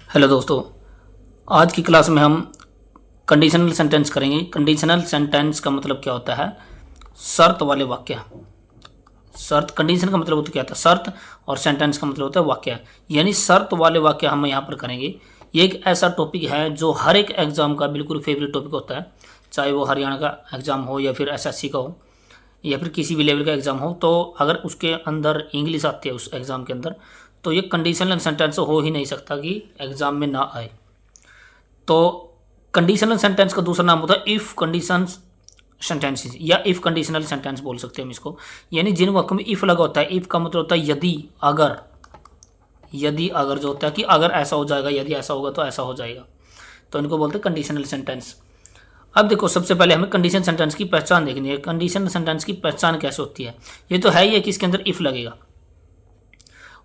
Hello दोस्तों, आज की क्लास में हम कंडीशनल सेंटेंस करेंगे। कंडीशनल सेंटेंस का मतलब क्या होता है? शर्त वाले वाक्य। शर्त, कंडीशन का मतलब होता क्या होता है? शर्त। और सेंटेंस का मतलब होता है वाक्य। यानी शर्त वाले वाक्य हम यहाँ पर करेंगे। ये एक ऐसा टॉपिक है जो हर एक एग्जाम का बिल्कुल फेवरेट टॉपिक होता है, चाहे वो हरियाणा का एग्जाम हो या फिर एसएससी का हो या फिर किसी भी लेवल का एग्जाम हो। तो अगर उसके अंदर इंग्लिश आती है उस एग्जाम के अंदर, तो ये कंडीशनल सेंटेंस हो ही नहीं सकता कि एग्जाम में ना आए। तो कंडीशनल सेंटेंस का दूसरा नाम होता है इफ कंडीशन सेंटेंसेस या इफ कंडीशनल सेंटेंस बोल सकते हैं हम इसको। यानी जिन वाक्यों में इफ लगा होता है। इफ का मतलब होता है यदि, अगर। यदि अगर जो होता है कि अगर ऐसा हो जाएगा, यदि ऐसा होगा तो ऐसा हो जाएगा, तो इनको बोलते हैं कंडीशनल सेंटेंस। अब देखो, सबसे पहले हमें कंडीशन सेंटेंस की पहचान देखनी है। कंडीशन सेंटेंस की पहचान कैसे होती है? ये तो है ही है कि इसके अंदर इफ लगेगा।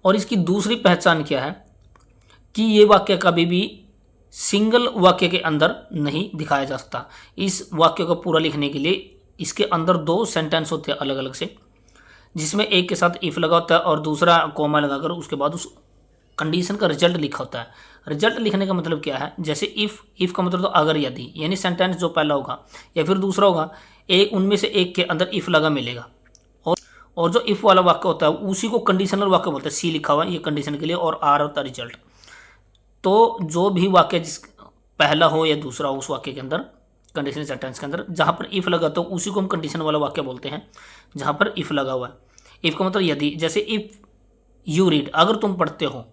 और इसकी दूसरी पहचान क्या है कि ये वाक्य कभी भी सिंगल वाक्य के अंदर नहीं दिखाया जा सकता। इस वाक्य को पूरा लिखने के लिए इसके अंदर दो सेंटेंस होते हैं अलग अलग से, जिसमें एक के साथ इफ लगा होता है और दूसरा कोमा लगाकर उसके बाद उस कंडीशन का रिजल्ट लिखा होता है। रिजल्ट लिखने का मतलब क्या है? जैसे इफ का मतलब तो अगर, यदि। यानी सेंटेंस जो पहला होगा या फिर दूसरा होगा, एक उनमें से एक के अंदर इफ लगा मिलेगा। और जो इफ वाला वाक्य होता है उसी को कंडीशनल वाक्य बोलते हैं। सी लिखा हुआ है ये कंडीशन के लिए और आर होता है रिजल्ट। तो जो भी वाक्य जिस पहला हो या दूसरा हो उस वाक्य के अंदर, कंडीशनल सेंटेंस के अंदर जहां पर इफ लगा तो उसी को हम कंडीशन वाला वाक्य बोलते हैं, जहां पर इफ लगा हुआ है। इफ का मतलब यदि। जैसे इफ यू रीड, अगर तुम पढ़ते हो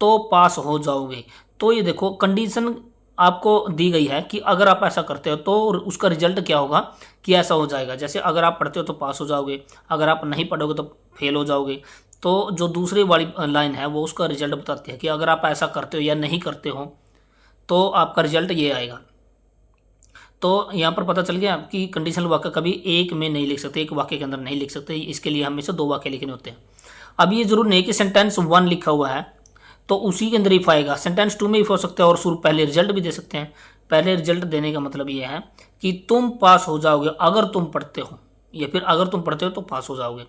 तो पास हो जाओगे। तो ये देखो, कंडीशन आपको दी गई है कि अगर आप ऐसा करते हो तो उसका रिजल्ट क्या होगा कि ऐसा हो जाएगा। जैसे अगर आप पढ़ते हो तो पास हो जाओगे, अगर आप नहीं पढ़ोगे तो फेल हो जाओगे। तो जो दूसरी वाली लाइन है वो उसका रिजल्ट बताती है कि अगर आप ऐसा करते हो या नहीं करते हो तो आपका रिजल्ट ये आएगा। तो यहाँ पर पता चल गया कि कंडीशनल वाक्य कभी एक में नहीं लिख सकते, एक वाक्य के अंदर नहीं लिख सकते। इसके लिए हमेशा दो वाक्य लिखने होते हैं। अब ये जरूर नहीं कि सेंटेंस 1 लिखा हुआ है तो उसी के अंदर इफ आएगा। सेंटेंस 2 में इफ हो सकता है और शुरू पहले रिजल्ट भी दे सकते हैं। पहले रिजल्ट देने का मतलब ये है कि तुम पास हो जाओगे अगर तुम पढ़ते हो, या फिर अगर तुम पढ़ते हो तो पास हो जाओगे।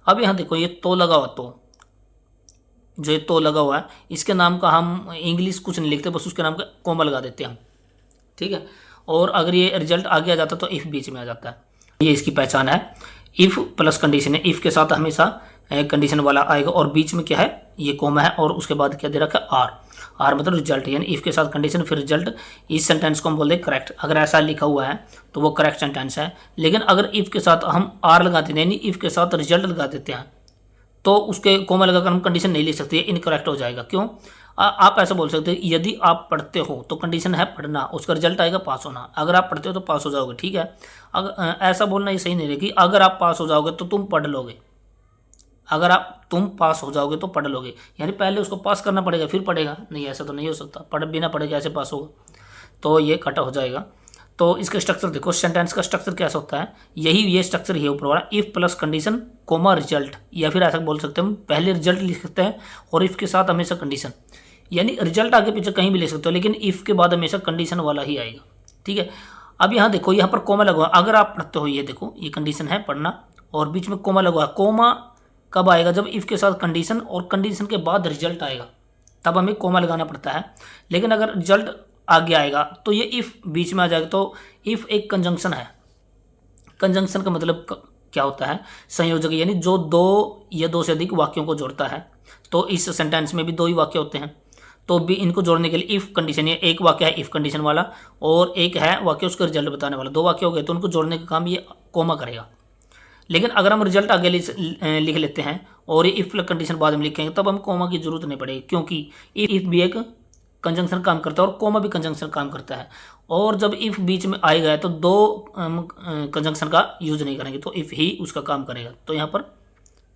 अब यहाँ देखो, ये तो लगा हुआ, तो जो ये तो लगा हुआ है इसके नाम का हम इंग्लिश कुछ नहीं लिखते, बस उसके नाम का कोमा लगा देते हैं हम। ठीक है। और अगर ये रिजल्ट आगे आ जाता तो इफ बीच में आ जाता है। ये इसकी पहचान है। इफ प्लस कंडीशन है, इफ के साथ हमेशा कंडीशन वाला आएगा और बीच में क्या है, ये कोमा है और उसके बाद क्या दे रखा है, आर। आर मतलब रिजल्ट, यानी इफ के साथ कंडीशन फिर रिजल्ट। इस सेंटेंस को हम बोलते हैं करेक्ट। अगर ऐसा लिखा हुआ है तो वो करेक्ट सेंटेंस है। लेकिन अगर इफ के साथ हम आर लगाते हैं, यानी इफ के साथ रिजल्ट लगा देते हैं, तो उसके कोमा लगाकर हम कंडीशन नहीं लिख सकते, इनकरेक्ट हो जाएगा। क्यों? आप ऐसा बोल सकते हैं यदि आप पढ़ते हो तो कंडीशन है पढ़ना, उसका रिजल्ट आएगा पास होना। अगर आप पढ़ते हो तो पास हो जाओगे। ठीक है। अगर ऐसा बोलना ये सही नहीं रहेगी। अगर आप पास हो जाओगे तो तुम पढ़ लोगे, अगर तुम पास हो जाओगे तो पढ़ लोगे, यानी पहले उसको पास करना पड़ेगा फिर पढ़ेगा। नहीं, ऐसा तो नहीं हो सकता। पढ़ बिना पढ़े कैसे पास होगा? तो ये कटा हो जाएगा। तो इसका स्ट्रक्चर देखो, सेंटेंस का स्ट्रक्चर कैसा होता है, यही ये स्ट्रक्चर ही ऊपर वाला, if plus condition comma result. या फिर ऐसा बोल सकते हैं हम, पहले रिजल्ट लिख सकते हैं और इफ के साथ हमेशा कंडीशन। यानी रिजल्ट आगे पीछे कहीं भी ले सकते हो, लेकिन इफ के बाद हमेशा कंडीशन वाला ही आएगा। ठीक है। अब यहाँ देखो, यहाँ पर कोमा लगा हुआ, अगर आप पढ़ते हो, ये देखो ये कंडीशन है पढ़ना और बीच में कोमा लगा हुआ। कोमा कब आएगा? जब इफ के साथ कंडीशन और कंडीशन के बाद रिजल्ट आएगा, तब हमें कोमा लगाना पड़ता है। लेकिन अगर रिजल्ट आगे आएगा तो ये इफ बीच में आ जाएगा। तो इफ एक कंजंक्शन है। कंजंक्शन का मतलब क्या होता है? संयोजक, यानी जो दो या दो से अधिक वाक्यों को जोड़ता है। तो इस सेंटेंस में भी दो ही वाक्य होते हैं, तो भी इनको जोड़ने के लिए इफ कंडीशन, ये एक वाक्य है इफ कंडीशन वाला और एक है वाक्य उसका रिजल्ट बताने वाला। दो वाक्य हो गए तो उनको जोड़ने का काम ये कोमा करेगा। लेकिन अगर हम रिजल्ट आगे लिख लेते हैं और ये इफ कंडीशन बाद में लिखेंगे तब हम कोमा की जरूरत नहीं पड़ेगी, क्योंकि इफ भी एक कंजंक्शन काम करता है और कोमा भी कंजंक्शन काम करता है। और जब इफ बीच में आएगा तो दो कंजंक्शन का यूज नहीं करेंगे, तो इफ ही उसका काम करेगा। तो यहाँ पर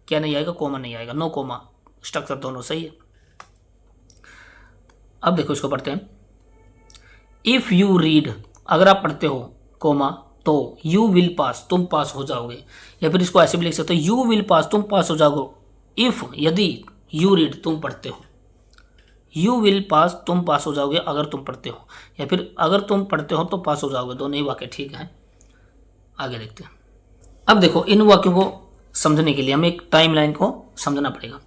क्या नहीं आएगा? कोमा नहीं आएगा। नो कोमा स्ट्रक्चर दोनों सही है। अब देखो, इसको पढ़ते हैं। इफ यू रीड, अगर आप पढ़ते हो कोमा, तो यू विल पास, तुम पास हो जाओगे। या फिर इसको ऐसे भी लिख सकते हो, यू विल पास, तुम पास हो जाओगे। इफ, यदि, यू रीड, तुम पढ़ते हो। यू विल पास, तुम पास हो जाओगे अगर तुम पढ़ते हो। या फिर अगर तुम पढ़ते हो तो पास हो जाओगे। दोनों ही वाक्य ठीक है। आगे देखते हैं। अब देखो, इन वाक्यों को समझने के लिए हमें एक टाइम लाइन को समझना पड़ेगा।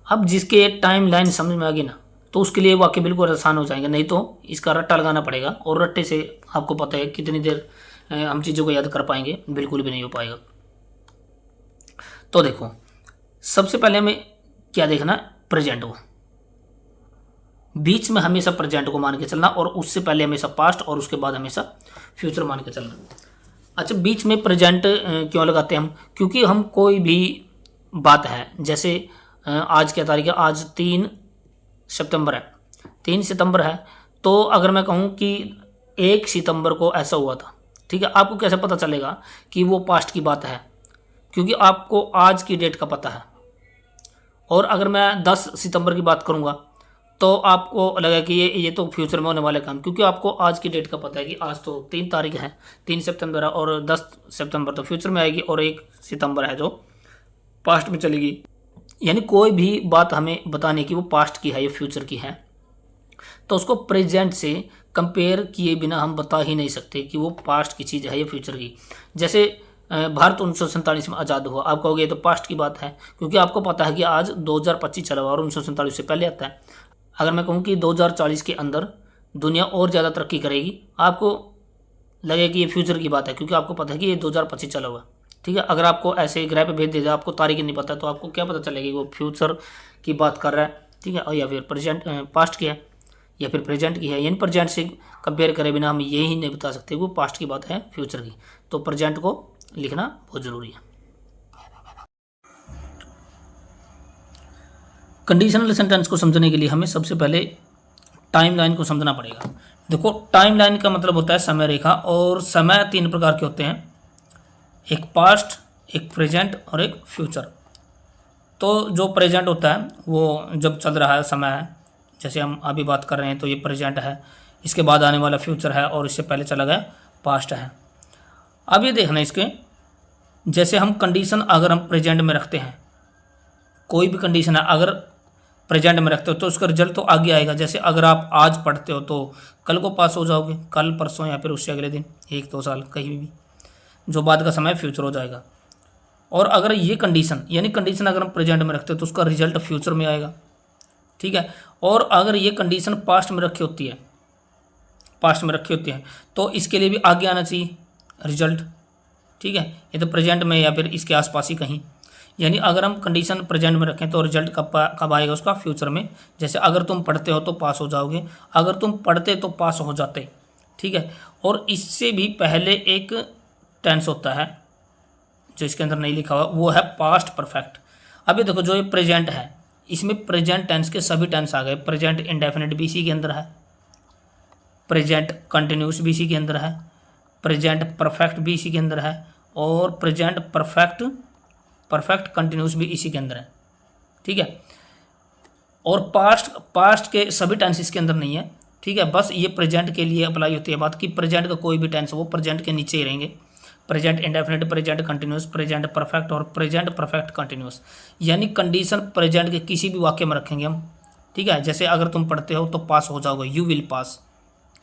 अब जिसके टाइम लाइन समझ में आ गई ना, तो उसके लिए वाक्य बिल्कुल आसान हो जाएंगे, नहीं तो इसका रट्टा लगाना पड़ेगा, और रट्टे से आपको पता है कितनी देर हम चीज़ों को याद कर पाएंगे, बिल्कुल भी नहीं हो पाएगा। तो देखो सबसे पहले हमें क्या देखना, प्रेजेंट को, बीच में हमेशा प्रेजेंट को मान के चलना, और उससे पहले हमेशा पास्ट, और उसके बाद हमेशा फ्यूचर मान के चलना। अच्छा, बीच में प्रेजेंट क्यों लगाते हैं हम, क्योंकि हम कोई भी बात है, जैसे आज क्या तारीख है, आज 3 सितंबर है, 3 सितंबर है, तो अगर मैं कहूँ कि 1 सितंबर को ऐसा हुआ था, ठीक है, आपको कैसे पता चलेगा कि वो पास्ट की बात है, क्योंकि आपको आज की डेट का पता है। और अगर मैं 10 सितंबर की बात करूँगा तो आपको लगा कि ये तो फ्यूचर में होने वाले काम, क्योंकि आपको आज की डेट का पता है कि आज तो 3 तारीख है, 3 सितंबर है, और 10 सितंबर तो फ्यूचर में आएगी, और 1 सितंबर है जो पास्ट में चलेगी। यानी कोई भी बात हमें बताने की वो पास्ट की है या फ्यूचर की है, तो उसको प्रेजेंट से कंपेयर किए बिना हम बता ही नहीं सकते कि वो पास्ट की चीज़ है या फ्यूचर की। जैसे भारत 1947 में आज़ाद हुआ, आप कहोगे ये तो पास्ट की बात है, क्योंकि आपको पता है कि आज 2025 चला हुआ और 1947 से पहले आता है। अगर मैं कहूँ कि 2040 के अंदर दुनिया और ज़्यादा तरक्की करेगी, आपको लगेगा कि ये फ्यूचर की बात है, क्योंकि आपको पता है कि ये 2025 चला हुआ, ठीक है। अगर आपको ऐसे ग्रह पे भेज दिया जाए, आपको तारीख नहीं पता, तो आपको क्या पता चलेगी वो फ्यूचर की बात कर रहा है, ठीक है, और या फिर प्रेजेंट पास्ट की है, या फिर प्रेजेंट की है। यानी प्रेजेंट से कंपेयर करे बिना हम ये ही नहीं बता सकते वो पास्ट की बात है फ्यूचर की, तो प्रेजेंट को लिखना बहुत ज़रूरी है। कंडीशनल सेंटेंस को समझने के लिए हमें सबसे पहले टाइमलाइन को समझना पड़ेगा। देखो टाइमलाइन का मतलब होता है समय रेखा, और समय 3 प्रकार के होते हैं, एक पास्ट, एक प्रेजेंट और एक फ्यूचर। तो जो प्रेजेंट होता है वो जब चल रहा है समय है, जैसे हम अभी बात कर रहे हैं तो ये प्रेजेंट है, इसके बाद आने वाला फ्यूचर है, और इससे पहले चला गया पास्ट है। अब ये देखना इसके, जैसे हम कंडीशन अगर हम प्रेजेंट में रखते हैं, कोई भी कंडीशन है अगर प्रेजेंट में रखते हो तो उसका रिजल्ट तो आगे आएगा। जैसे अगर आप आज पढ़ते हो तो कल को पास हो जाओगे, कल परसों या फिर उससे अगले दिन, 1-2 साल कहीं भी, जो बाद का समय फ्यूचर हो जाएगा। और अगर ये कंडीशन यानी कंडीशन अगर हम प्रेजेंट में रखते हो तो उसका रिजल्ट फ्यूचर में आएगा, ठीक है। और अगर ये कंडीशन पास्ट में रखी होती है, तो इसके लिए भी आगे आना चाहिए रिजल्ट, ठीक है। ये तो प्रेजेंट में या फिर इसके आसपास ही कहीं, यानी अगर हम कंडीशन प्रेजेंट में रखें तो रिजल्ट कब आएगा उसका, फ्यूचर में। जैसे अगर तुम पढ़ते हो तो पास हो जाओगे, अगर तुम पढ़ते तो पास हो जाते, ठीक है। और इससे भी पहले एक टेंस होता है जो इसके अंदर नहीं लिखा हुआ, वो है पास्ट परफेक्ट। अभी देखो जो ये प्रेजेंट है, इसमें प्रेजेंट टेंस के सभी टेंस आ गए। प्रेजेंट इंडेफिनिट भी इसी के अंदर है, प्रेजेंट कंटिन्यूस भी इसी के अंदर है, प्रेजेंट परफेक्ट भी इसी के अंदर है, और प्रेजेंट परफेक्ट कंटिन्यूस भी इसी के अंदर है, ठीक है। और पास्ट के सभी टेंस इसके अंदर नहीं है, ठीक है। बस ये प्रेजेंट के लिए अप्लाई होती है बात कि प्रेजेंट का कोई भी टेंस वो प्रेजेंट के नीचे ही रहेंगे। Present indefinite, present continuous, present perfect और प्रेजेंट परफेक्ट कंटिन्यूस, यानी कंडीशन प्रेजेंट के किसी भी वाक्य में रखेंगे हम, ठीक है। जैसे अगर तुम पढ़ते हो तो पास हो जाओगे, यू विल पास,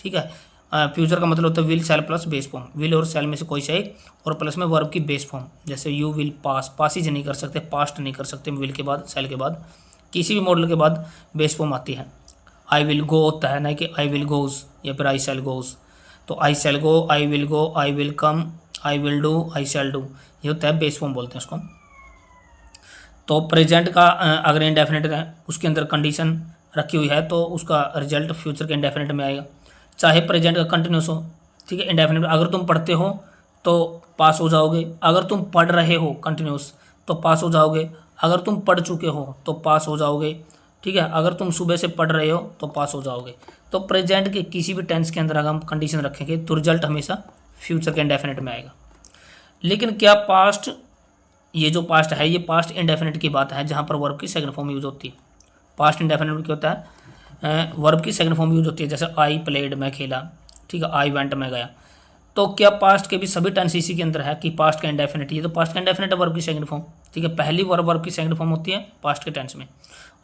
ठीक है। फ्यूचर का मतलब होता है will, shall plus base form, will और शैल में से कोई सा एक, और प्लस में वर्ब की बेस फॉर्म। जैसे यू विल पास, पासिज नहीं कर सकते, पास्ट नहीं कर सकते, विल के बाद शैल के बाद किसी भी मॉडल के बाद बेस फॉर्म आती है। आई विल गो होता है, ना कि आई विल गोज या फिर आई शैल गोज। तो I shall go, I will go, I will come, I will do, I shall do, ये होता है बेस फॉर्म बोलते हैं उसको। तो प्रेजेंट का अगर इंडेफिनिट है, उसके अंदर कंडीशन रखी हुई है, तो उसका रिजल्ट फ्यूचर के इंडेफिनिट में आएगा, चाहे प्रेजेंट का कंटिन्यूस हो, ठीक है। इंडेफिनिट अगर तुम पढ़ते हो तो पास हो जाओगे, अगर तुम पढ़ रहे हो कंटिन्यूस तो पास हो जाओगे, अगर तुम पढ़ चुके हो तो पास हो जाओगे, ठीक है। अगर तुम सुबह से पढ़ रहे हो तो पास हो जाओगे। तो प्रेजेंट के किसी भी टेंस के अंदर अगर हम कंडीशन रखेंगे तो रिजल्ट हमेशा फ्यूचर के इंडेफिनिट में आएगा। लेकिन क्या पास्ट, ये जो पास्ट है ये पास्ट इंडेफिनिट की बात है, जहाँ पर वर्ब की सेकंड फॉर्म यूज होती है। पास्ट इंडेफिनिट में क्या होता है, वर्ब की सेकंड फॉर्म यूज होती है। जैसे आई प्लेड, मैं खेला, ठीक है, आई वेंट, मैं गया। तो क्या पास्ट के भी सभी टेंस इसी के अंदर है कि पास्ट का इंडेफिनिट, ये तो पास्ट का इंडेफिनिट है वर्ब की सेकंड फॉर्म, ठीक है। पहली वर्ब की सेकंड फॉर्म होती है पास्ट के टेंस में,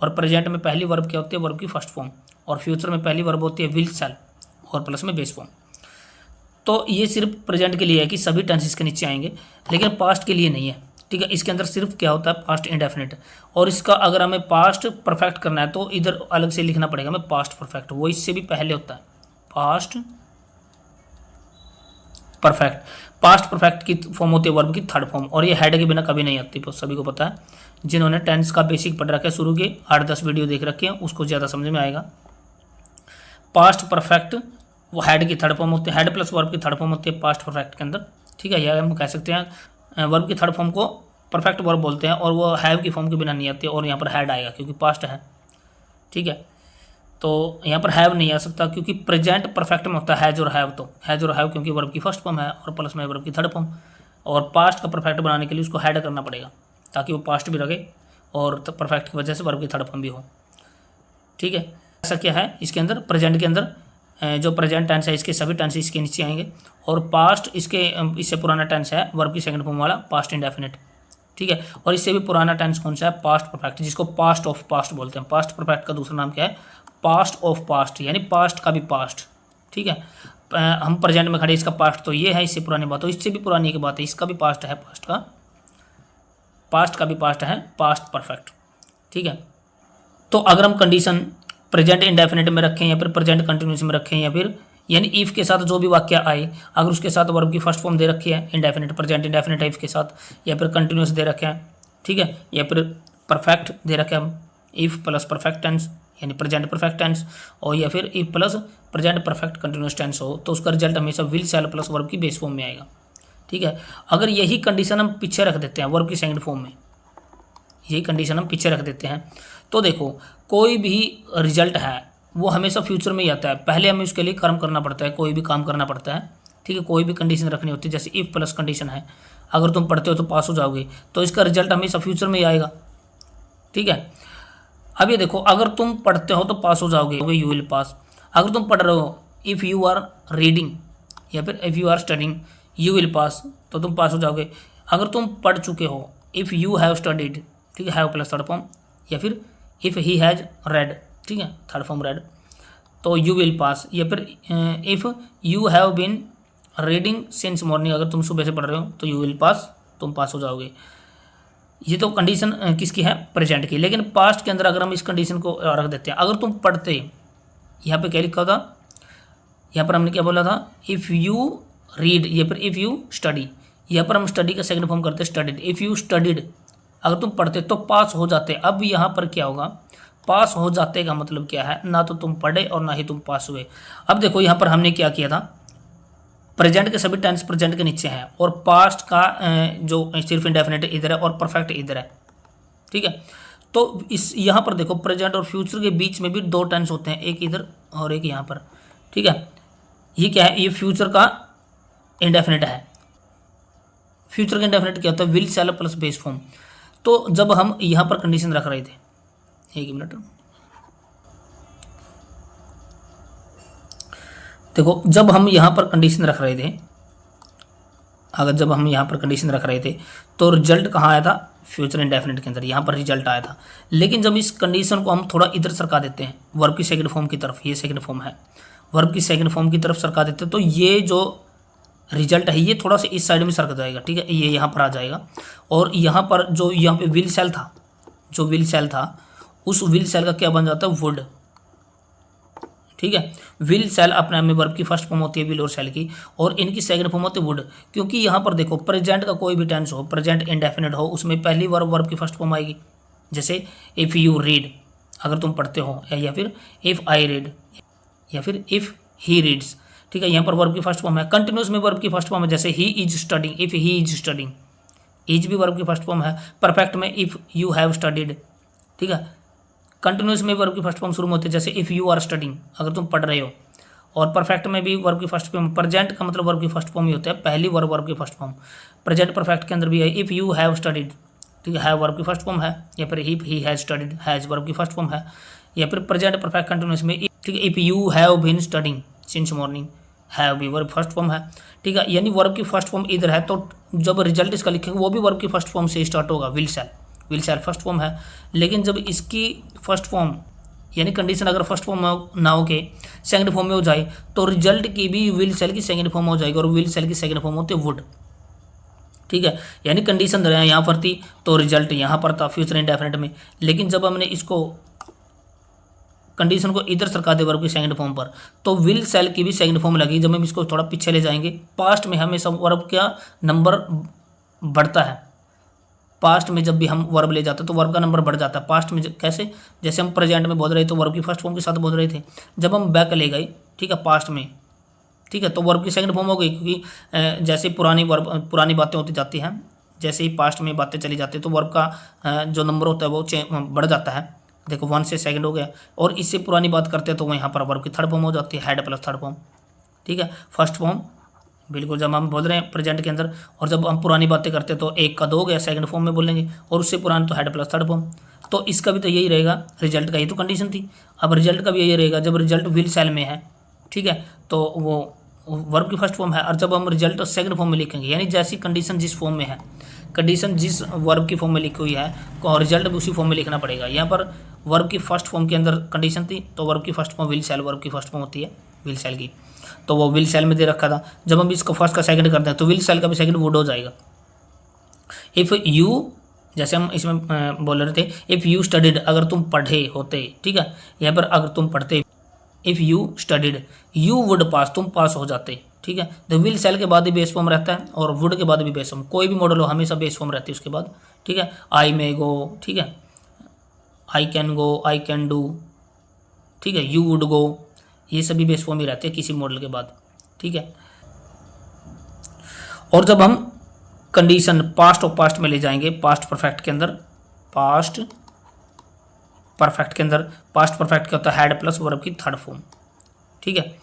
और प्रेजेंट में पहली वर्ब क्या होती है, वर्ब की फर्स्ट फॉर्म, और फ्यूचर में पहली वर्ब होती है विल, शैल और प्लस में बेस फॉर्म। तो ये सिर्फ प्रेजेंट के लिए है कि सभी टेंस इसके नीचे आएंगे, लेकिन पास्ट के लिए नहीं है। ठीक है। इसके अंदर सिर्फ क्या होता है, पास्ट इंडेफिनिट। और इसका अगर हमें पास्ट परफेक्ट करना है तो इधर अलग से लिखना पड़ेगा हमें पास्ट परफेक्ट, वो इससे भी पहले होता है पास्ट परफेक्ट। पास्ट परफेक्ट की फॉर्म होती है वर्ब की थर्ड फॉर्म, और ये हेड के बिना कभी नहीं आती, तो सभी को पता है। जिन्होंने टेंस का बेसिक पढ़ रखा है, शुरू के 8-10 वीडियो देख रखे हैं, उसको ज़्यादा समझ में आएगा। पास्ट परफेक्ट वो हेड की थर्ड फॉर्म होती है, हेड प्लस वर्ब की थर्ड फॉर्म होती है पास्ट परफेक्ट के अंदर, ठीक है। यह हम कह सकते हैं वर्ब की थर्ड फॉर्म को परफेक्ट वर्ब बोलते हैं, और वो हैव की फॉर्म के बिना नहीं आती, और यहाँ पर हेड आएगा क्योंकि पास्ट है, ठीक है। तो यहाँ पर हैव नहीं आ सकता क्योंकि प्रेजेंट परफेक्ट में होता है हैज और हैव, तो हैज और हैव क्योंकि वर्ब की फर्स्ट फॉर्म है और प्लस में वर्ब की थर्ड फॉर्म। और पास्ट का परफेक्ट बनाने के लिए उसको हेड करना पड़ेगा ताकि वो पास्ट भी रहे और परफेक्ट की वजह से वर्ब की थर्ड फॉर्म भी हो, ठीक है। ऐसा क्या है इसके अंदर, प्रेजेंट के अंदर जो प्रेजेंट टेंस है इसके सभी टेंस इसके नीचे आएंगे, और पास्ट इससे पुराना टेंस है वर्ब की सेकंड फॉर्म वाला पास्ट इंडेफिनिट, ठीक है। और इससे भी पुराना टेंस कौन सा है, पास्ट परफेक्ट, जिसको पास्ट ऑफ पास्ट बोलते हैं। पास्ट परफेक्ट का दूसरा नाम क्या है, पास्ट ऑफ पास्ट, यानी पास्ट का भी पास्ट, ठीक है। हम प्रेजेंट में खड़े, इसका पास्ट तो ये है, इससे पुरानी बात, तो इससे भी पुरानी की बात है, इसका भी पास्ट है, पास्ट का भी पास्ट है, पास्ट परफेक्ट, ठीक है। तो अगर हम कंडीशन प्रेजेंट इंडेफिनिट में रखें या फिर प्रेजेंट कंटिन्यूस में रखें, या फिर यानी इफ़ के साथ जो भी वाक्य आए, अगर उसके साथ वर्ब की फर्स्ट फॉर्म दे रखी है इंडेफिनिट, प्रेजेंट इंडेफिनिट है इफ़ के साथ, या फिर कंटिन्यूस दे रखे हैं, ठीक है, या फिर परफेक्ट दे रखे हैं हम, इफ़ प्लस परफेक्ट टेंस यानी प्रेजेंट परफेक्ट टेंस, और या फिर if plus present perfect continuous tense हो, तो उसका रिजल्ट हमेशा विल शैल प्लस वर्ब की बेस फॉर्म में आएगा, ठीक है। अगर यही कंडीशन हम पीछे रख देते हैं वर्ब की सेकंड फॉर्म में, यही कंडीशन हम पीछे रख देते हैं, तो देखो कोई भी रिजल्ट है वो हमेशा फ्यूचर में ही आता है। पहले हमें उसके लिए कर्म करना पड़ता है, कोई भी काम करना पड़ता है, ठीक है। कोई भी कंडीशन रखनी होती है, जैसे इफ़ प्लस कंडीशन है, अगर तुम पढ़ते हो तो पास हो जाओगे, तो इसका रिजल्ट हमेशा फ्यूचर में ही आएगा, ठीक है। अब ये देखो, अगर तुम पढ़ते हो तो पास हो जाओगे, यू विल पास। अगर तुम पढ़ रहे हो, इफ़ यू आर रीडिंग या फिर if you are studying you will pass, तो तुम पास हो जाओगे। अगर तुम पढ़ चुके हो, इफ़ यू हैव स्टडीड, ठीक है, हैव प्लस थर्ड फॉर्म, या फिर इफ़ ही हैज़ रेड, ठीक है, थर्ड फॉर्म रेड, तो यू विल पास। या फिर if you have been reading since morning, अगर तुम सुबह से पढ़ रहे हो तो यू विल पास, तुम पास हो जाओगे। ये तो कंडीशन किसकी है, प्रेजेंट की। लेकिन पास्ट के अंदर अगर हम इस कंडीशन को रख देते हैं, अगर तुम पढ़ते, यहाँ पे क्या लिखा था, यहाँ पर हमने क्या बोला था, इफ़ यू रीड या फिर इफ़ यू स्टडी, यहाँ पर हम स्टडी का सेकंड फॉर्म करते हैं स्टडीड। इफ़ यू स्टडीड, अगर तुम पढ़ते तो पास हो जाते। अब यहाँ पर क्या होगा, पास हो जाते का मतलब क्या है, ना तो तुम पढ़े और ना ही तुम पास हुए। अब देखो यहाँ पर हमने क्या किया था, प्रेजेंट के सभी टेंस प्रेजेंट के नीचे हैं, और पास्ट का जो सिर्फ इंडेफिनिट इधर है और परफेक्ट इधर है, ठीक है। तो इस यहाँ पर देखो प्रेजेंट और फ्यूचर के बीच में भी दो टेंस होते हैं, एक इधर और एक यहाँ पर, ठीक है। ये क्या है, ये फ्यूचर का इंडेफिनिट है। फ्यूचर का इंडेफिनिट क्या होता है, will shall plus base form. तो जब हम यहाँ पर कंडीशन रख रहे थे, एक मिनट देखो, जब हम यहाँ पर कंडीशन रख रहे थे, अगर जब हम यहाँ पर कंडीशन रख रहे थे तो रिजल्ट कहाँ आया था, फ्यूचर इंडेफिनिट के अंदर, यहाँ पर रिजल्ट आया था। लेकिन जब इस कंडीशन को हम थोड़ा इधर सरका देते हैं वर्ब की सेकंड फॉर्म की तरफ, ये सेकंड फॉर्म है, वर्ब की सेकंड फॉर्म की तरफ सरका देते हैं, तो ये जो रिजल्ट है ये थोड़ा सा इस साइड में सरक जाएगा, ठीक है, ये यहाँ पर आ जाएगा। और यहाँ पर जो यहाँ पे विल सेल था, जो विल सेल था, उस विल सेल का क्या बन जाता है, वुड, ठीक है। विल सेल अपने आप में वर्ब की फर्स्ट फॉर्म होती है विल और सेल की, और इनकी सेकंड फॉर्म होती है वुड, क्योंकि यहाँ पर देखो प्रेजेंट का कोई भी टेंस हो, प्रेजेंट इंडेफिनिट हो, उसमें पहली वर्ब की फर्स्ट फॉर्म आएगी। जैसे इफ़ यू रीड, अगर तुम पढ़ते हो, या फिर इफ़ आई रीड, या फिर इफ़ ही रीड्स, ठीक है, यहाँ पर वर्ब की फर्स्ट फॉर्म है। कंटिन्यूस में वर्ब की फर्स्ट फॉर्म है, जैसे he is studying, if he is studying, is भी वर्ब की फर्स्ट फॉर्म है। परफेक्ट में इफ़ यू हैव स्टडीड, ठीक है। कंटिन्यूस में वर्ब की फर्स्ट फॉर्म शुरू में होती है, जैसे इफ़ यू आर स्टडिंग, अगर तुम पढ़ रहे हो। और परफेक्ट में भी वर्ब की फर्स्ट फॉर्म, प्रेजेंट का मतलब वर्ब की फर्स्ट फॉर्म ही होता है, पहली वर्ब की फर्स्ट फॉर्म। प्रेजेंट परफेक्ट के अंदर भी है, इफ़ यू हैव स्टडीड, ठीक है, हैव वर्ब की फर्स्ट फॉर्म है, या फिर if he has studied, has verb की फर्स्ट फॉर्म है। या फिर प्रेजेंट परफेक्ट कंटिन्यूस में, ठीक है, if you have been studying since morning, have भी वर्ब फर्स्ट फॉर्म है, ठीक है। यानी वर्ब की फर्स्ट फॉर्म इधर है, तो जब रिजल्ट इसका लिखेंगे वो भी वर्ब की फर्स्ट फॉर्म से स्टार्ट होगा, will shell, will shell first form है। लेकिन जब इसकी फर्स्ट फॉर्म यानी कंडीशन अगर फर्स्ट फॉर्म में ना हो के सेकंड फॉर्म में हो जाए, तो रिजल्ट की भी विल शैल की सेकंड फॉर्म हो जाएगी, और विल शैल की सेकंड फॉर्म होती है वुड, ठीक है, यानी कंडीशन यहाँ पर थी तो रिजल्ट यहाँ पर था फ्यूचर इंडेफिनिट में। लेकिन जब हमने इसको कंडीशन को इधर सरका दे वर्ब की सेकंड फॉर्म पर, तो विल सेल की भी सेकंड फॉर्म लगी। जब हम इसको थोड़ा पीछे ले जाएंगे, पास्ट में हमेशा वर्ब का नंबर बढ़ता है। पास्ट में जब भी हम वर्ब ले जाते हैं तो वर्ब का नंबर बढ़ जाता है। पास्ट में कैसे, जैसे हम प्रेजेंट में बोल रहे थे तो वर्ब की फर्स्ट फॉर्म के साथ बोल रहे थे। जब हम बैक ले गए, ठीक है, पास्ट में, ठीक है, तो वर्ब की सेकंड फॉर्म हो गई, क्योंकि जैसे पुरानी बातें होती जाती हैं, जैसे ही पास्ट में बातें चली जाती है तो वर्ब का जो नंबर होता है वो बढ़ जाता है। देखो 1 से सेकंड हो गया, और इससे पुरानी बात करते हैं तो यहाँ पर वर्ब की थर्ड फॉर्म हो जाती है, हैड प्लस थर्ड फॉर्म। ठीक है, फर्स्ट फॉर्म बिल्कुल जब हम बोल रहे हैं प्रेजेंट के अंदर, और जब हम पुरानी बातें करते हैं तो एक का 2 हो गया, सेकंड फॉर्म में बोलेंगे, और उससे पुरानी तो हेड प्लस थर्ड फॉर्म। तो इसका भी तो यही रहेगा, रिजल्ट का ये तो कंडीशन थी। अब रिजल्ट का भी यही रहेगा, जब रिजल्ट विल सेल में है, ठीक है, तो वो वर्ब की फर्स्ट फॉर्म है, और जब हम रिजल्ट सेकंड फॉर्म में लिखेंगे, यानी जैसी कंडीशन जिस फॉर्म में है, कंडीशन जिस वर्ब की फॉर्म में लिखी हुई है, और रिजल्ट भी उसी फॉर्म में लिखना पड़ेगा। यहाँ पर वर्ब की फर्स्ट फॉर्म के अंदर कंडीशन थी, तो वर्ब की first form will shall, verb की फर्स्ट फॉर्म होती है विल सेल की, तो वो विल सेल में दे रखा था। जब हम इसको फर्स्ट का सेकंड करते हैं तो विल सेल का भी सेकंड वुड हो जाएगा। इफ़ यू, जैसे हम इसमें बोल रहे थे, इफ़ यू स्टडीड, अगर तुम पढ़े होते, ठीक है, यहाँ पर अगर तुम पढ़ते, if you studied, you would पास, तुम पास हो जाते। ठीक है, तो विल सेल के बाद ही बेस फॉर्म रहता है, और वुड के बाद भी बेस फॉर्म, कोई भी मॉडल हो हमेशा बेस फॉर्म रहती है उसके बाद। ठीक है, आई मे गो, ठीक है, I can go, I can do, ठीक है, यू वुड गो, ये सभी बेस फॉर्म ही रहते हैं किसी मॉडल के बाद। ठीक है, और जब हम कंडीशन पास्ट और पास्ट में ले जाएंगे, पास्ट परफेक्ट के अंदर, पास्ट परफेक्ट के अंदर, पास्ट परफेक्ट क्या होता है, हैड प्लस वर्ब की थर्ड फॉर्म। ठीक है,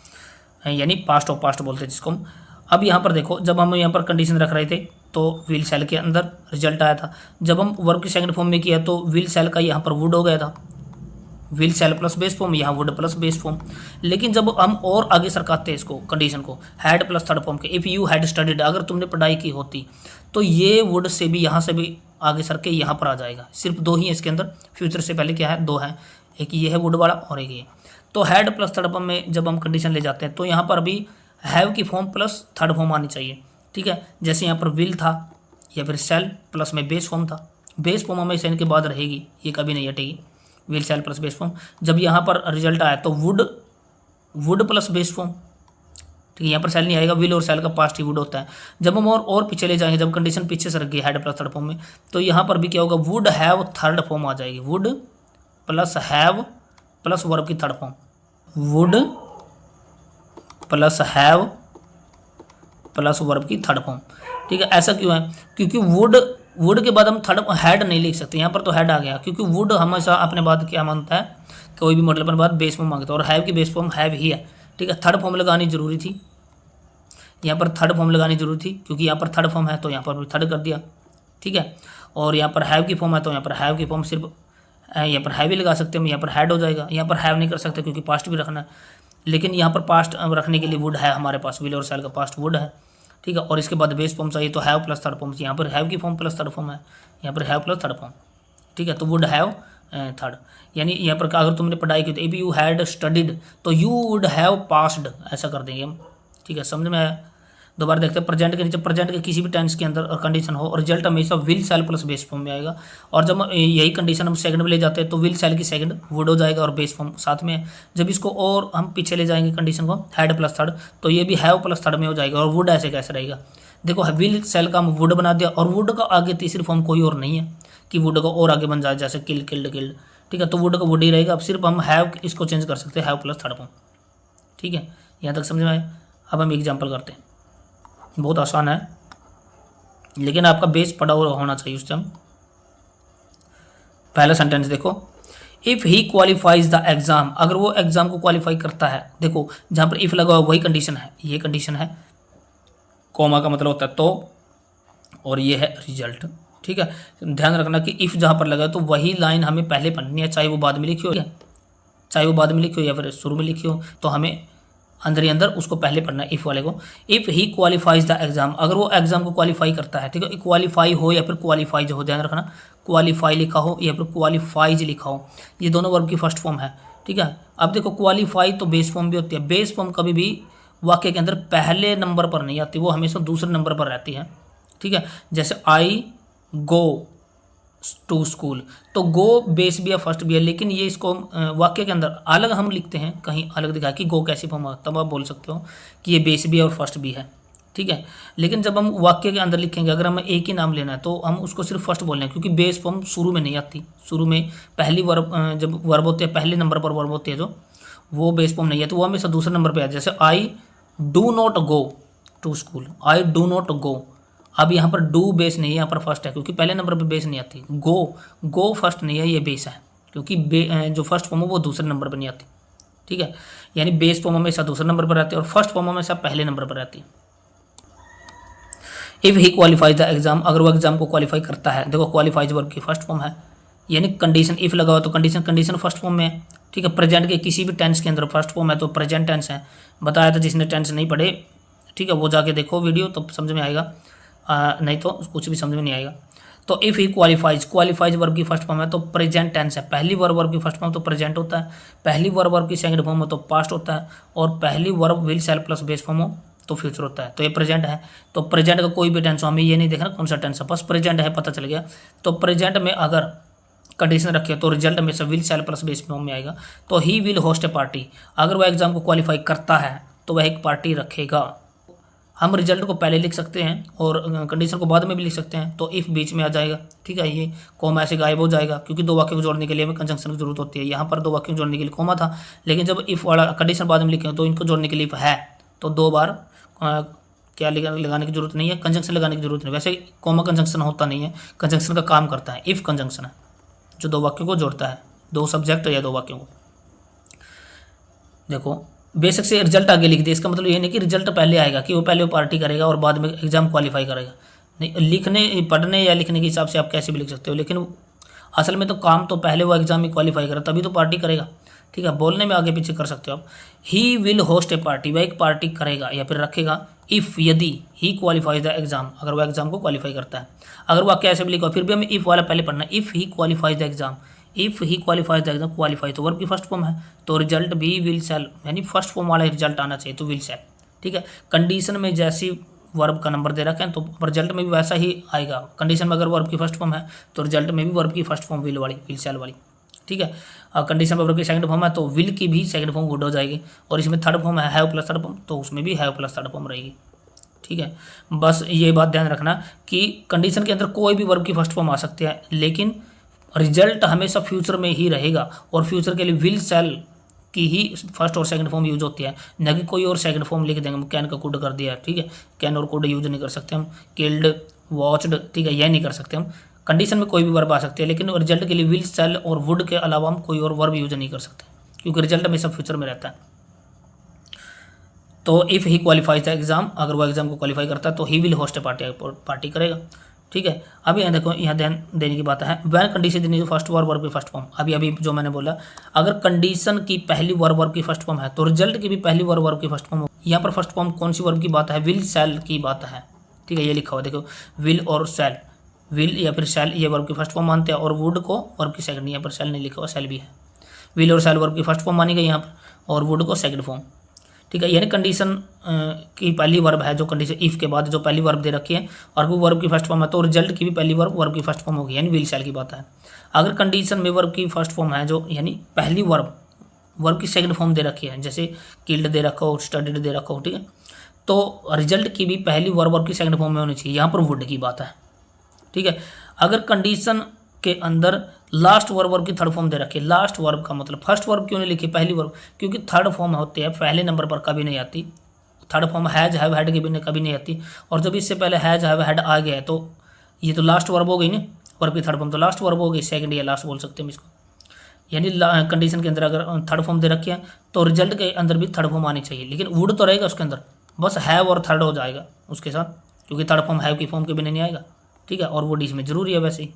यानी पास्ट और पास्ट बोलते हैं जिसको हम। अब यहाँ पर देखो, जब हम यहाँ पर कंडीशन रख रहे थे तो विल सेल के अंदर रिजल्ट आया था। जब हम वर्ब की सेकंड फॉर्म में किया तो विल सेल का यहाँ पर वुड हो गया था, will shall plus base form, यहाँ वुड प्लस बेस फॉर्म। लेकिन जब हम और आगे सरकाते हैं इसको, कंडीशन को, हैड प्लस थर्ड फॉर्म के, इफ़ यू हैड स्टडीड, अगर तुमने पढ़ाई की होती, तो ये वुड से भी यहाँ से भी आगे सर के यहाँ पर आ जाएगा। सिर्फ 2 ही है इसके अंदर, फ्यूचर से पहले क्या है, 2 है, एक ये है वुड वाला और एक ये। तो हैड प्लस थर्ड फॉर्म में जब हम कंडीशन ले जाते हैं तो यहाँ पर भी हैव की फॉर्म प्लस थर्ड फॉर्म आनी चाहिए। ठीक है, जैसे यहाँ पर विल था, या फिर सेल प्लस में बेस फॉर्म था, बेस फॉर्म हमेशा इनके बाद रहेगी, ये कभी नहीं हटेगी, will shall plus base form. जब यहाँ पर रिजल्ट आया तो वुड प्लस बेस फॉर्म। ठीक है, यहाँ पर सेल नहीं आएगा, विल और सेल का पास्ट ही वुड होता है। जब हम और पीछे ले जाएंगे, जब कंडीशन पीछे से रख गई हैड प्लस थर्ड फॉर्म में, तो यहाँ पर भी क्या होगा, वुड हैव थर्ड फॉर्म आ जाएगी, would plus have plus verb की third form, would plus have plus verb की थर्ड फॉर्म। ठीक है, ऐसा क्यों है, क्योंकि वुड के बाद हम थर्ड हैड नहीं लिख सकते, यहाँ पर तो हैड आ गया, क्योंकि वुड हमेशा अपने बाद क्या मानता है, कोई भी मॉडल अपने बाद बेस फॉर्म मांगता है, और हैव की बेस फॉर्म हैव ही है। ठीक है, थर्ड फॉर्म लगानी जरूरी थी, यहाँ पर थर्ड फॉर्म लगानी जरूरी थी, क्योंकि यहाँ पर थर्ड फॉर्म है तो यहाँ पर भी थर्ड कर दिया। ठीक है, और यहाँ पर हैव की फॉर्म है तो यहाँ पर हैव की फॉर्म सिर्फ, यहाँ पर हैव ही लगा सकते हैं, यहाँ पर हैड हो जाएगा, यहाँ पर हैव नहीं कर सकते क्योंकि पास्ट भी रखना है। लेकिन यहाँ पर पास्ट रखने के लिए वुड है हमारे पास, विल और सेल का पास्ट वुड है। ठीक है, और इसके बाद बेस फॉर्म चाहिए तो हैव प्लस थर्ड फॉर्म, यहाँ पर हैव की फॉर्म प्लस थर्ड फॉर्म है, यहाँ पर हैव प्लस थर्ड फॉर्म। ठीक है, तो वुड हैव थर्ड, यानी यहाँ पर अगर तुमने पढ़ाई की तो इफ यू हैड स्टडीड तो यू वुड हैव पास्ड, ऐसा कर देंगे हम। ठीक है, समझ में आया। दोबारा देखते हैं, प्रेजेंट के नीचे प्रेजेंट के किसी भी टेंस के अंदर और कंडीशन हो, रिजल्ट हमेशा will shall plus base form में आएगा। और जब यही कंडीशन हम सेकंड में ले जाते हैं तो विल सेल की सेकंड वुड हो जाएगा और बेस फॉर्म साथ में है। जब इसको और हम पीछे ले जाएंगे कंडीशन को, हैड प्लस थर्ड, तो ये भी हैव प्लस थर्ड में हो जाएगा, और वुड ऐसे कैसे रहेगा। देखो, विल सेल का हम वुड बना दिया, और वुड का आगे तीसरी फॉर्म कोई और नहीं है कि वुड का और आगे बन जाए, जैसे किल किल्ड किल्ड। ठीक है, तो वुड का वुड ही रहेगा, अब सिर्फ हम हैव इसको चेंज कर सकते हैं, हैव प्लस थर्ड फॉर्म। ठीक है, यहाँ तक समझ में आए। अब हम एग्जाम्पल करते हैं, बहुत आसान है, लेकिन आपका बेस पड़ा हुआ होना चाहिए उस टाइम। पहला सेंटेंस देखो, if he qualifies the exam, अगर वो एग्जाम को क्वालिफाई करता है। देखो, जहाँ पर इफ़ लगा हुआ वही कंडीशन है, ये कंडीशन है, कॉमा का मतलब होता है तो, और ये है रिजल्ट। ठीक है, ध्यान रखना कि इफ़ जहाँ पर लगा तो वही लाइन हमें पहले पढ़नी है, चाहे वो बाद में लिखी हो, चाहे वो बाद में लिखी हो या फिर शुरू में लिखी हो, तो हमें अंदर ही अंदर उसको पहले पढ़ना है, इफ़ वाले को। If he qualifies the exam, अगर वो एग्जाम को क्वालिफाई करता है। ठीक है, क्वालिफाई हो या फिर क्वालिफाइज हो, ध्यान रखना, क्वालिफाई लिखा हो या फिर क्वालिफाइज लिखा हो, ये दोनों वर्ब की फर्स्ट फॉर्म है। ठीक है, अब देखो, क्वालिफाई तो बेस फॉर्म भी होती है, बेस फॉर्म कभी भी वाक्य के अंदर पहले नंबर पर नहीं आती, वो हमेशा दूसरे नंबर पर रहती है। ठीक है। जैसे आई गो टू स्कूल, तो गो बेस भी है फर्स्ट भी है, लेकिन ये इसको वाक्य के अंदर अलग हम लिखते हैं, कहीं अलग दिखा कि गो कैसी फॉर्म है, तब आप बोल सकते हो कि ये बेस भी है और फर्स्ट भी है, ठीक है। लेकिन जब हम वाक्य के अंदर लिखेंगे, अगर हमें एक ही नाम लेना है तो हम उसको सिर्फ फर्स्ट बोलना है, क्योंकि बेस फॉर्म शुरू में नहीं आती। शुरू में पहली वर्ब, जब वर्ब होते हैं पहले नंबर पर वर्ब होती है जो, वो बेस फॉर्म नहीं है, तो वो हमेशा दूसरे नंबर पर आ। जैसे I do not go to school, I do not go. अब यहाँ पर डू बेस नहीं है, यहाँ पर फर्स्ट है, क्योंकि पहले नंबर पर बेस नहीं आती। गो फर्स्ट नहीं है, ये बेस है, क्योंकि जो फर्स्ट फॉर्म है वो दूसरे नंबर पर नहीं आती, ठीक है। यानी बेस फॉर्म हमेशा दूसरे नंबर पर आती है और फर्स्ट फॉर्म हमेशा पहले नंबर पर आती है। If he qualifies the exam, अगर वो एग्जाम को क्वालिफाई करता है, देखो क्वालिफाइज वर्ब की फर्स्ट फॉर्म है, यानी कंडीशन इफ लगा हो तो कंडीशन फर्स्ट फॉर्म में है, ठीक है। प्रेजेंट के किसी भी टेंस के अंदर फर्स्ट फॉर्म है तो प्रेजेंट टेंस है, बताया था। जिसने टेंस नहीं पढ़े, ठीक है, वो जाके देखो वीडियो तो समझ में आएगा, नहीं तो कुछ भी समझ में नहीं आएगा। तो इफ़ ही क्वालिफाइज वर्ब की फर्स्ट फॉर्म है तो प्रेजेंट टेंस है। पहली वर्ब की फर्स्ट फॉर्म तो प्रेजेंट होता है, पहली वर्ब की सेकंड फॉर्म हो तो पास्ट होता है, और पहली verb will shall plus base form हो तो फ्यूचर होता है। तो ये प्रेजेंट है, तो प्रेजेंट का कोई भी टेंस हो, हमें ये नहीं देखना कौन सा टेंस है, बस प्रेजेंट है पता चल गया। तो प्रेजेंट में अगर कंडीशन रखी है तो रिजल्ट में से will shall plus base form में आएगा। तो he will host A party, अगर वह एग्जाम को क्वालिफाई करता है तो वह एक पार्टी रखेगा। हम रिजल्ट को पहले लिख सकते हैं और कंडीशन को बाद में भी लिख सकते हैं, तो इफ़ बीच में आ जाएगा, ठीक है। ये कॉमा ऐसे गायब हो जाएगा, क्योंकि दो वाक्यों को जोड़ने के लिए हमें कंजंक्शन की जरूरत होती है। यहाँ पर दो वाक्यों को जोड़ने के लिए कॉमा था, लेकिन जब इफ़ वाला कंडीशन बाद में लिखे तो इनको जोड़ने के लिए है, तो दो बार क्या लगाने की जरूरत नहीं है, कंजंक्शन लगाने की जरूरत नहीं। वैसे कॉमा कंजंक्शन होता नहीं है, कंजंक्शन का काम करता है इफ़ कंजंक्शन है, जो दो वाक्यों को जोड़ता है, दो सब्जेक्ट या दो वाक्यों को। देखो बेशक से रिजल्ट आगे लिख दिया, इसका मतलब ये नहीं कि रिजल्ट पहले आएगा कि वो पहले वो पार्टी करेगा और बाद में एग्जाम क्वालिफाई करेगा, नहीं। लिखने पढ़ने या लिखने के हिसाब से आप कैसे भी लिख सकते हो, लेकिन असल में तो काम तो पहले वो एग्जाम में क्वालिफाई करे तभी तो पार्टी करेगा, ठीक है। बोलने में आगे पीछे कर सकते हो आप। He will host A party, वह एक पार्टी करेगा या फिर रखेगा, इफ़ यदि ही क्वालिफाइज द एग्जाम, अगर वह एग्जाम को क्वालिफाई करता है। अगर वह कैसे भी लिखा, फिर भी हमें इफ़ वाला पहले पढ़ना है। If he qualifies the exam, if he qualifies the exam, qualify तो वर्ब की फर्स्ट फॉर्म है, तो रिजल्ट भी विल शैल, यानी फर्स्ट फॉर्म वाला रिजल्ट आना चाहिए, तो विल शैल, ठीक है। कंडीशन में जैसी वर्ब का नंबर दे रखा है तो रिजल्ट में भी वैसा ही आएगा। कंडीशन में अगर वर्ब की फर्स्ट फॉर्म है तो रिजल्ट में भी वर्ब की फर्स्ट फॉर्म विल वाली, विल शैल वाली, ठीक है। कंडीशन में वर्ब की सेकंड फॉर्म है तो विल की भी सेकंड फॉर्म वुड हो जाएगी, और इसमें थर्ड फॉर्म है हैव प्लस थर्ड फॉर्म, तो उसमें भी हैव प्लस थर्ड फॉर्म रहेगी, ठीक है। बस ये बात ध्यान रखना कि कंडीशन के अंदर कोई भी वर्ब की फर्स्ट फॉर्म आ सकती है, लेकिन रिजल्ट हमेशा फ्यूचर में ही रहेगा, और फ्यूचर के लिए विल शैल की ही फर्स्ट और सेकंड फॉर्म यूज होती है, न कि कोई और सेकंड फॉर्म लिख देंगे। हम कैन का कुड कर दिया, ठीक है, कैन और कुड यूज नहीं कर सकते हम, किल्ड वॉच्ड, ठीक है, यह नहीं कर सकते हम। कंडीशन में कोई भी वर्ब आ सकती है, लेकिन रिजल्ट के लिए विल शैल और वुड के अलावा हम कोई और वर्ब यूज नहीं कर सकते, क्योंकि रिजल्ट हमेशा फ्यूचर में रहता है। तो if he qualifies the exam, अगर वो एग्जाम को क्वालिफाई करता है तो he will host A party करेगा, ठीक है। अभी यहाँ देखो, यहाँ ध्यान देने की बात है, when condition is first verb की फर्स्ट फॉर्म। अभी जो मैंने बोला, अगर कंडीशन की पहली वर्ब की फर्स्ट फॉर्म है तो रिजल्ट की भी पहली वर्ब की फर्स्ट फॉर्म हो। यहाँ पर फर्स्ट फॉर्म कौन सी वर्ब की बात है, विल शैल की बात है, ठीक है। ये लिखा हुआ देखो, विल और शैल, विल या फिर शैल ये वर्ब की फर्स्ट फॉर्म मानते हैं, और वुड को वर्ब की सेकंड, यहाँ पर शैल नहीं लिखा हुआ, शैल भी है। विल और शैल वर्ब की फर्स्ट फॉर्म मानी गई यहाँ पर, और वुड को सेकंड फॉर्म, ठीक है। यानी कंडीशन की पहली वर्ब है जो कंडीशन इफ़ के बाद जो पहली वर्ब दे रखी है, और वो वर्ब की फर्स्ट फॉर्म है, तो रिजल्ट की भी पहली वर्ब की फर्स्ट फॉर्म होगी, यानी विल शैल की बात है। अगर कंडीशन में वर्ब की फर्स्ट फॉर्म है जो, यानी पहली वर्ब की सेकंड फॉर्म दे रखी है, जैसे किल्ड दे रखा हो, स्टडीड दे रखा हो, ठीक है, तो रिजल्ट की भी पहली वर्ब की सेकंड फॉर्म में होनी चाहिए। यहाँ पर वुड की बात है, ठीक है। अगर कंडीशन के अंदर लास्ट वर्ब की थर्ड फॉर्म दे रखी है, लास्ट वर्ब का मतलब फर्स्ट वर्ब क्यों नहीं लिखी, पहली वर्ब, क्योंकि थर्ड फॉर्म होती है पहले नंबर पर कभी नहीं आती। Third form has have had की भी कभी नहीं आती, और जब इससे पहले हैज हैव हैड आ गया है तो ये तो लास्ट वर्ब हो गई ना, वर्ब की थर्ड फॉर्म तो लास्ट वर्ब हो गई, सेकंड या लास्ट बोल सकते हैं इसको। यानी कंडीशन के अंदर अगर थर्ड फॉर्म दे रखी है तो रिजल्ट के अंदर भी थर्ड फॉर्म आनी चाहिए, लेकिन वुड तो रहेगा उसके अंदर, बस हैव और थर्ड हो जाएगा उसके साथ, क्योंकि थर्ड फॉर्म हैव की फॉर्म के भी नहीं आएगा, ठीक है। और वुड इसमें जरूरी है वैसे ही।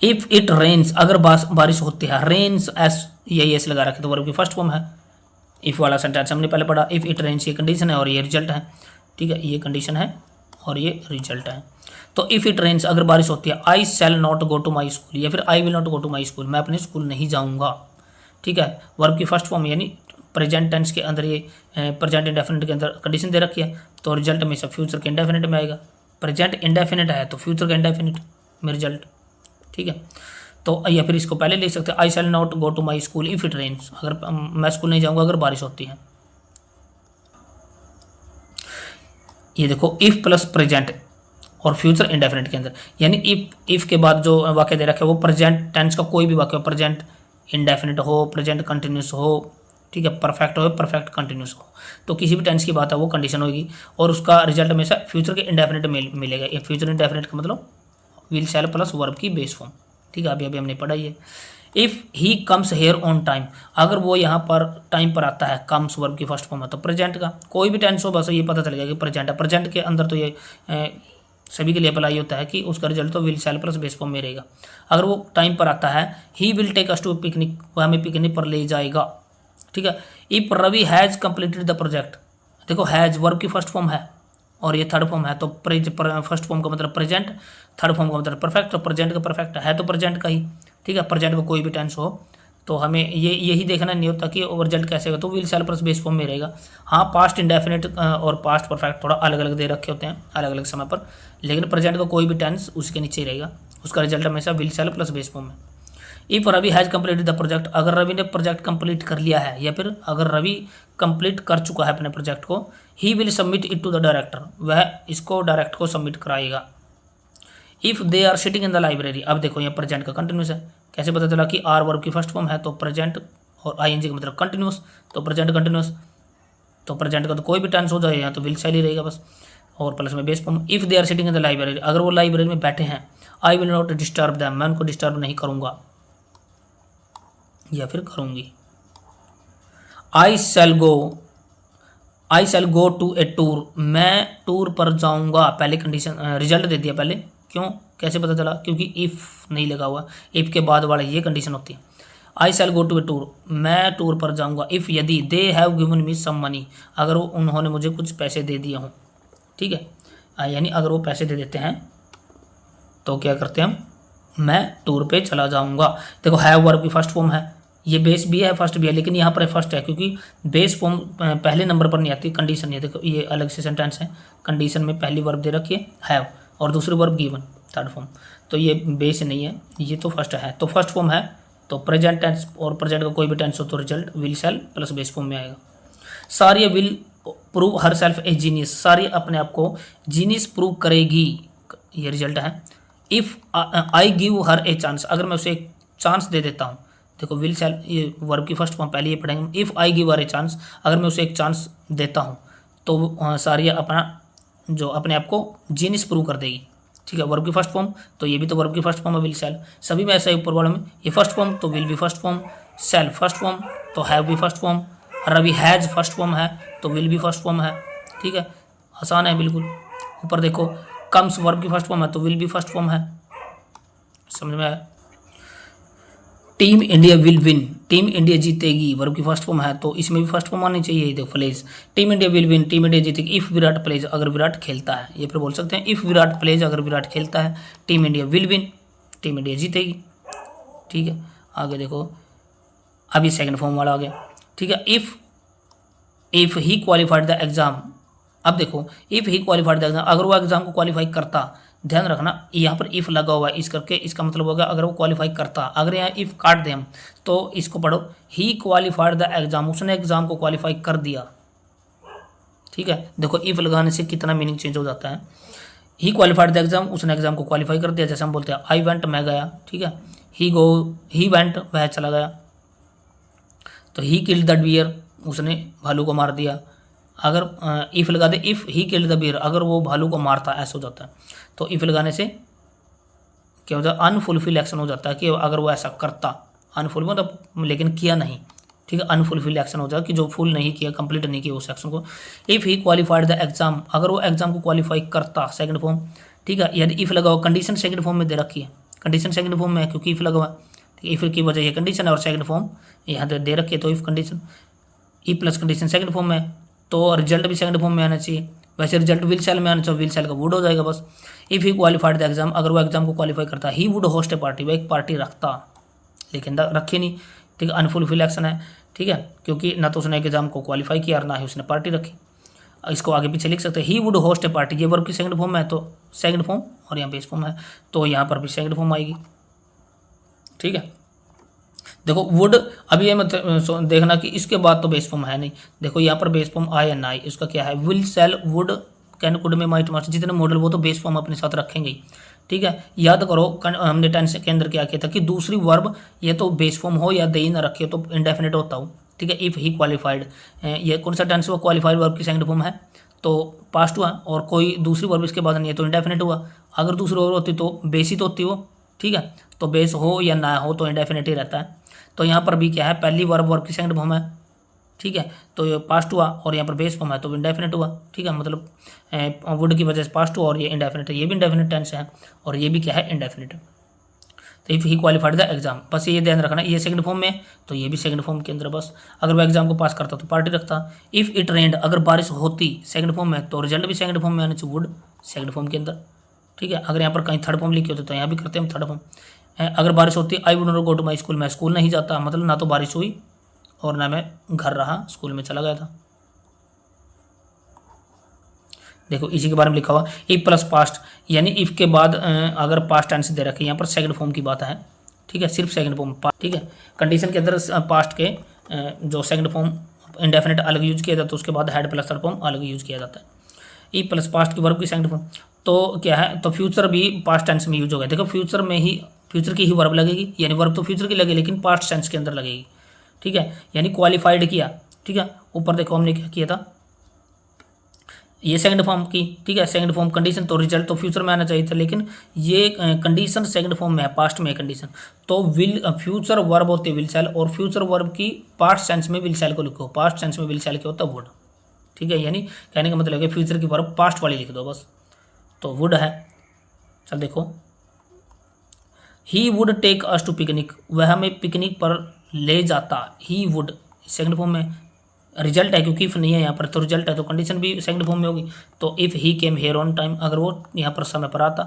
इफ इट रेन्स, अगर बारिश होती है, रेन्स एस, यही एस लगा रखे तो वर्ब की फर्स्ट फॉर्म है। इफ वाला सेंटेंस हमने पहले पढ़ा, इफ इट रेन्स ये कंडीशन है और ये रिजल्ट है, ठीक है, ये कंडीशन है और ये रिजल्ट है। तो इफ इट रेन्स, अगर बारिश होती है, I shall not go to my school, या फिर I will not go to my school, मैं अपने स्कूल नहीं जाऊंगा, ठीक है। वर्ब की फर्स्ट फॉर्म यानी प्रेजेंट टेंस के अंदर ये प्रेजेंट इंडेफिनिट के अंदर कंडीशन दे रखी है, तो रिजल्ट हमेशा फ्यूचर के इंडेफिनिट में आएगा। प्रेजेंट इंडेफिनिट है तो फ्यूचर का इंडेफिनिट में रिजल्ट, ठीक है। तो या फिर इसको पहले लिख सकते हैं, I shall not go to my school if it rains, अगर मैं स्कूल नहीं जाऊँगा अगर बारिश होती है। ये देखो इफ प्लस प्रेजेंट और फ्यूचर इंडेफिनिट के अंदर, यानी इफ के बाद जो वाक्य दे रखे वो प्रेजेंट टेंस का कोई भी वाक्य हो, प्रेजेंट इंडेफिनिट हो, प्रेजेंट कंटिन्यूस हो, ठीक है, परफेक्ट हो, परफेक्ट कंटिन्यूस हो, तो किसी भी टेंस की बात है वो कंडीशन होगी और उसका रिजल्ट हमेशा फ्यूचर के इंडेफिनिट मिलेगा। ये फ्यूचर इंडेफिनिट का मतलब विल शैल प्लस वर्ब की बेस फॉर्म, ठीक है, अभी हमने पढ़ा ये। If he comes here on time, अगर वो यहाँ पर टाइम पर आता है, कम्स वर्ब की फर्स्ट फॉर्म है तो प्रेजेंट का कोई भी टेंस हो बस ये पता चलेगा कि प्रेजेंट है। प्रेजेंट के अंदर तो ये सभी के लिए अप्लाई होता है कि उसका रिजल्ट तो will shall plus base form में रहेगा। अगर वो टाइम पर आता है, he will take us to picnic, वह हमें पिकनिक पर ले जाएगा, ठीक है। If Ravi has completed the project, देखो हैज़ वर्ब की फर्स्ट फॉर्म है और ये थर्ड फॉर्म है, तो फर्स्ट फॉर्म का मतलब प्रेजेंट, थर्ड फॉर्म का मतलब परफेक्ट, तो प्रेजेंट का परफेक्ट है तो प्रेजेंट का ही, ठीक है। प्रेजेंट का कोई भी टेंस हो तो हमें यही देखना नहीं होता कि रिजल्ट कैसे होगा, तो will shall plus base form में रहेगा। हाँ, पास्ट इंडेफिनिट और पास्ट परफेक्ट थोड़ा अलग अलग दे रखे होते हैं अलग अलग समय पर, लेकिन प्रेजेंट का कोई भी टेंस उसके नीचे ही रहेगा, उसका रिजल्ट हमेशा will shall plus base form में। If Ravi has completed the project, अगर रवि ने प्रोजेक्ट कंप्लीट कर लिया है या फिर अगर रवि कंप्लीट कर चुका है अपने प्रोजेक्ट को, he will submit it to the director, वह इसको डायरेक्टर को सबमिट कराएगा। If they are sitting in the library, अब देखो ये प्रेजेंट का कंटिन्यूस है, कैसे पता चला कि आर वर्ब की फर्स्ट फॉर्म है तो प्रेजेंट और आईएनजी का मतलब कंटिन्यूस, तो प्रेजेंट कंटिन्यूस, तो प्रेजेंट का तो कोई भी टेंस हो जाए यहाँ तो विल शैल ही रहेगा बस, और प्लस में base form. If they are sitting in the library, अगर वो लाइब्रेरी में बैठे हैं, I will not disturb them, मैं उनको डिस्टर्ब नहीं करूँगा या फिर करूँगी। I shall go to a tour, मैं टूर पर जाऊँगा, पहले कंडीशन रिजल्ट दे दिया पहले, क्यों कैसे पता चला, क्योंकि इफ़ नहीं लगा हुआ, इफ़ के बाद वाला ये कंडीशन होती है। I shall go to a tour, मैं टूर पर जाऊँगा, इफ़ यदि they have given me some money, अगर वो उन्होंने मुझे कुछ पैसे दे दिए हों, ठीक है, यानी अगर वो पैसे दे देते हैं तो क्या करते हैं हम, मैं टूर पे चला जाऊँगा। देखो हैव वर्ब की फर्स्ट फॉर्म है, ये बेस भी है फर्स्ट भी है, लेकिन यहाँ पर फर्स्ट है क्योंकि बेस फॉर्म पहले नंबर पर नहीं आती, कंडीशन नहीं है। देखो ये अलग से सेंटेंस है, कंडीशन में पहली वर्ब दे रखी है हैव और दूसरी वर्ब गिवन थर्ड फॉर्म, तो ये बेस नहीं है, ये तो फर्स्ट है, तो फर्स्ट फॉर्म है तो प्रेजेंट टेंस और प्रेजेंट का कोई भी टेंस हो तो result will shall plus base form में आएगा। सारिया will prove herself a genius, सारी अपने आप को जीनियस प्रूव करेगी, ये रिजल्ट है। If I give her a chance, अगर मैं उसे एक चांस दे देता हूँ, देखो विल शैल ये वर्ब की फर्स्ट फॉर्म पहले ये पढ़ेंगे। If I give her a chance, अगर मैं उसे एक चांस देता हूँ तो सारिया अपना जो अपने आप को जीनियस प्रूव कर देगी, ठीक है। वर्ब की फर्स्ट फॉर्म तो ये भी तो वर्ब की फर्स्ट फॉर्म है विल शैल, सभी में ऐसा है ऊपर वालों में, ये फर्स्ट फॉर्म तो विल भी first form, shall first form तो हैव भी first form, Ravi has first form है तो विल भी फर्स्ट फॉर्म है, ठीक है, आसान है बिल्कुल। ऊपर देखो कम्स वर्ब की फर्स्ट फॉर्म है तो विल भी फर्स्ट फॉर्म है, समझ में आया। Team India will win, team India जीतेगी, वर्ब की फर्स्ट फॉर्म है तो इसमें भी फर्स्ट फॉर्म आनी चाहिए। देखो plays, team India will win, team India जीतेगी। इफ़ विराट प्लेज, अगर विराट खेलता है, ये फिर बोल सकते हैं इफ़ विराट प्लेज, अगर विराट खेलता है, team India will win, team India जीतेगी, ठीक है। आगे देखो अभी सेकंड फॉर्म वाला आ गया, ठीक है। If he qualified the exam, अब देखो if he qualified the exam, अगर वो एग्ज़ाम को क्वालिफाई करता, ध्यान रखना यहाँ पर इफ़ लगा हुआ है इस करके, इसका मतलब होगा अगर वो क्वालिफाई करता, अगर यहाँ इफ़ काट दें हम तो इसको पढ़ो ही क्वालिफाइड द एग्ज़ाम, उसने एग्ज़ाम को क्वालिफाई कर दिया, ठीक है। देखो इफ़ लगाने से कितना मीनिंग चेंज हो जाता है। ही क्वालिफाइड द एग्ज़ाम, उसने एग्ज़ाम को क्वालिफाई कर दिया, जैसे हम बोलते हैं आई वेंट, मैं गया, ठीक है। ही वेंट, वह चला गया, तो ही किल्ड द डियर, उसने भालू को मार दिया। अगर इफ़ लगा दे if he killed the bear, अगर वो भालू को मारता, ऐसा हो जाता है, तो इफ़ लगाने से क्या हो जाता है, अनफुलफिल एक्शन हो जाता है कि अगर वो ऐसा करता, अनफुल मतलब लेकिन किया नहीं, ठीक है, अनफुलफिल एक्शन हो जाता है कि जो फुल नहीं किया, कंप्लीट नहीं किया उस एक्शन को। If he qualified the exam, अगर वो एग्ज़ाम को क्वालिफाई करता, सेकंड फॉर्म, ठीक है। यदि इफ़ लगा हुआ, कंडीशन सेकंड फॉर्म में दे रखी है, कंडीशन सेकंड फॉर्म में है क्योंकि इफ़ लगा हुआ, इफ़ की वजह ये कंडीशन है और सेकंड फॉर्म यहाँ दे रखी है, तो if condition E plus condition second form में, तो रिजल्ट भी सेकंड फॉर्म में आना चाहिए। वैसे रिजल्ट विल शैल में आना चाहिए, विल शैल का वुड हो जाएगा बस। If he qualified the exam, अगर वो एग्ज़ाम को क्वालिफाई करता, he would host A party, वह एक पार्टी रखता, लेकिन रखे नहीं ठीक है, अनफुलफिल एक्शन है, ठीक है, क्योंकि ना तो उसने एग्जाम को क्वालिफाई किया और ना ही उसने पार्टी रखी। इसको आगे पीछे लिख सकते हैं। He would host A party, ये वर्ब की सेकंड फॉर्म है तो सेकंड फॉर्म, और यहाँ बेस फॉर्म है तो यहाँ पर भी सेकंड फॉर्म आएगी, ठीक है। देखो वुड, अभी ये मत देखना कि इसके बाद तो बेस फॉर्म है नहीं। देखो यहाँ पर base form I N I, इसका क्या है, will shall would can could में माइट मास्ट, जितने मॉडल वो तो बेस फॉर्म अपने साथ रखेंगे ही, ठीक है। याद करो हमने टेंस के अंदर क्या किया था कि दूसरी वर्ब ये तो बेस फॉर्म हो या दे ही ना रखे तो इंडेफिनिट होता हो, ठीक है। इफ़ ही क्वालिफाइड, ये कौन सा टेंस हुआ, क्वालिफाइड वर्ब की सेकंड फॉर्म है तो पास्ट हुआ, और कोई दूसरी वर्ब इसके बाद नहीं है तो इंडेफिनिट हुआ। अगर दूसरी वर्ब होती तो बेस ही तो होती वो, ठीक है। तो बेस हो या ना हो तो इंडेफिनिट ही रहता है। तो यहाँ पर भी क्या है, पहली वर्ब की सेकंड फॉर्म है, ठीक है, तो ये पास्ट हुआ, और यहाँ पर बेस फॉर्म है तो इंडेफिनिट हुआ, ठीक है। मतलब वुड की वजह से पास्ट हुआ और ये इंडेफिनिट है, ये भी इंडेफिनिट टेंस है और ये भी क्या है, इंडेफिनिट। तो if he qualified the exam, बस ये ध्यान रखना, ये सेकंड फॉर्म में तो ये भी सेकंड फॉर्म के अंदर, बस अगर वो एग्जाम को पास करता तो पार्टी रखता। इफ़ इट रेंड, अगर बारिश होती सेकंड फॉर्म में तो रिजल्ट भी सेकंड फॉर्म में आना चाहिए, वुड सेकंड फॉर्म के अंदर, ठीक है। अगर यहाँ पर कहीं थर्ड फॉर्म लिखी होती तो यहाँ भी करते हैं हम थर्ड फॉर्म। अगर बारिश होती, I would not go to my school, मैं स्कूल नहीं जाता, मतलब ना तो बारिश हुई और ना मैं घर रहा, स्कूल में चला गया था। देखो इसी के बारे में लिखा हुआ, इफ प्लस पास्ट, यानी इफ के बाद अगर पास्ट टेंस दे रखे, यहाँ पर सेकंड फॉर्म की बात है, ठीक है, सिर्फ सेकंड फॉर्म, ठीक है। कंडीशन के अंदर पास्ट के जो सेकंड फॉर्म इंडेफिनिट अलग यूज किया जाता है, उसके बाद हेड प्लस थर्ड फॉर्म अलग यूज किया जाता है। ई प्लस पास्ट की वर्ब की सेकंड फॉर्म, तो क्या है, तो फ्यूचर भी पास्ट टेंस में यूज होगा। देखो फ्यूचर में ही, फ्यूचर की ही वर्ब लगेगी, यानी वर्ब तो फ्यूचर की लगेगी लेकिन पास्ट टेंस के अंदर लगेगी, ठीक है। यानी क्वालिफाइड किया, ठीक है। ऊपर देखो हमने क्या किया था, ये सेकंड फॉर्म की, ठीक है, सेकंड फॉर्म कंडीशन, तो रिजल्ट तो फ्यूचर में आना चाहिए था, लेकिन ये कंडीशन सेकंड फॉर्म में है, पास्ट में है कंडीशन, तो विल फ्यूचर वर्ब होते विल सेल, और फ्यूचर वर्ब की पास्ट टेंस में विल सेल को लिखो, पास्ट टेंस में विल सेल क्या होता है, वुड, ठीक है। यानी कहने का मतलब है फ्यूचर की वर्ब पास्ट वाली लिख दो बस, तो वुड है। चल देखो, he would take us to picnic, वह हमें पिकनिक पर ले जाता, ही वुड सेकंड फॉर्म में, रिजल्ट है क्योंकि इफ नहीं है यहाँ पर तो रिजल्ट है, तो कंडीशन भी सेकंड फॉर्म में होगी। तो if he came here on time, अगर वो यहाँ पर समय पर आता,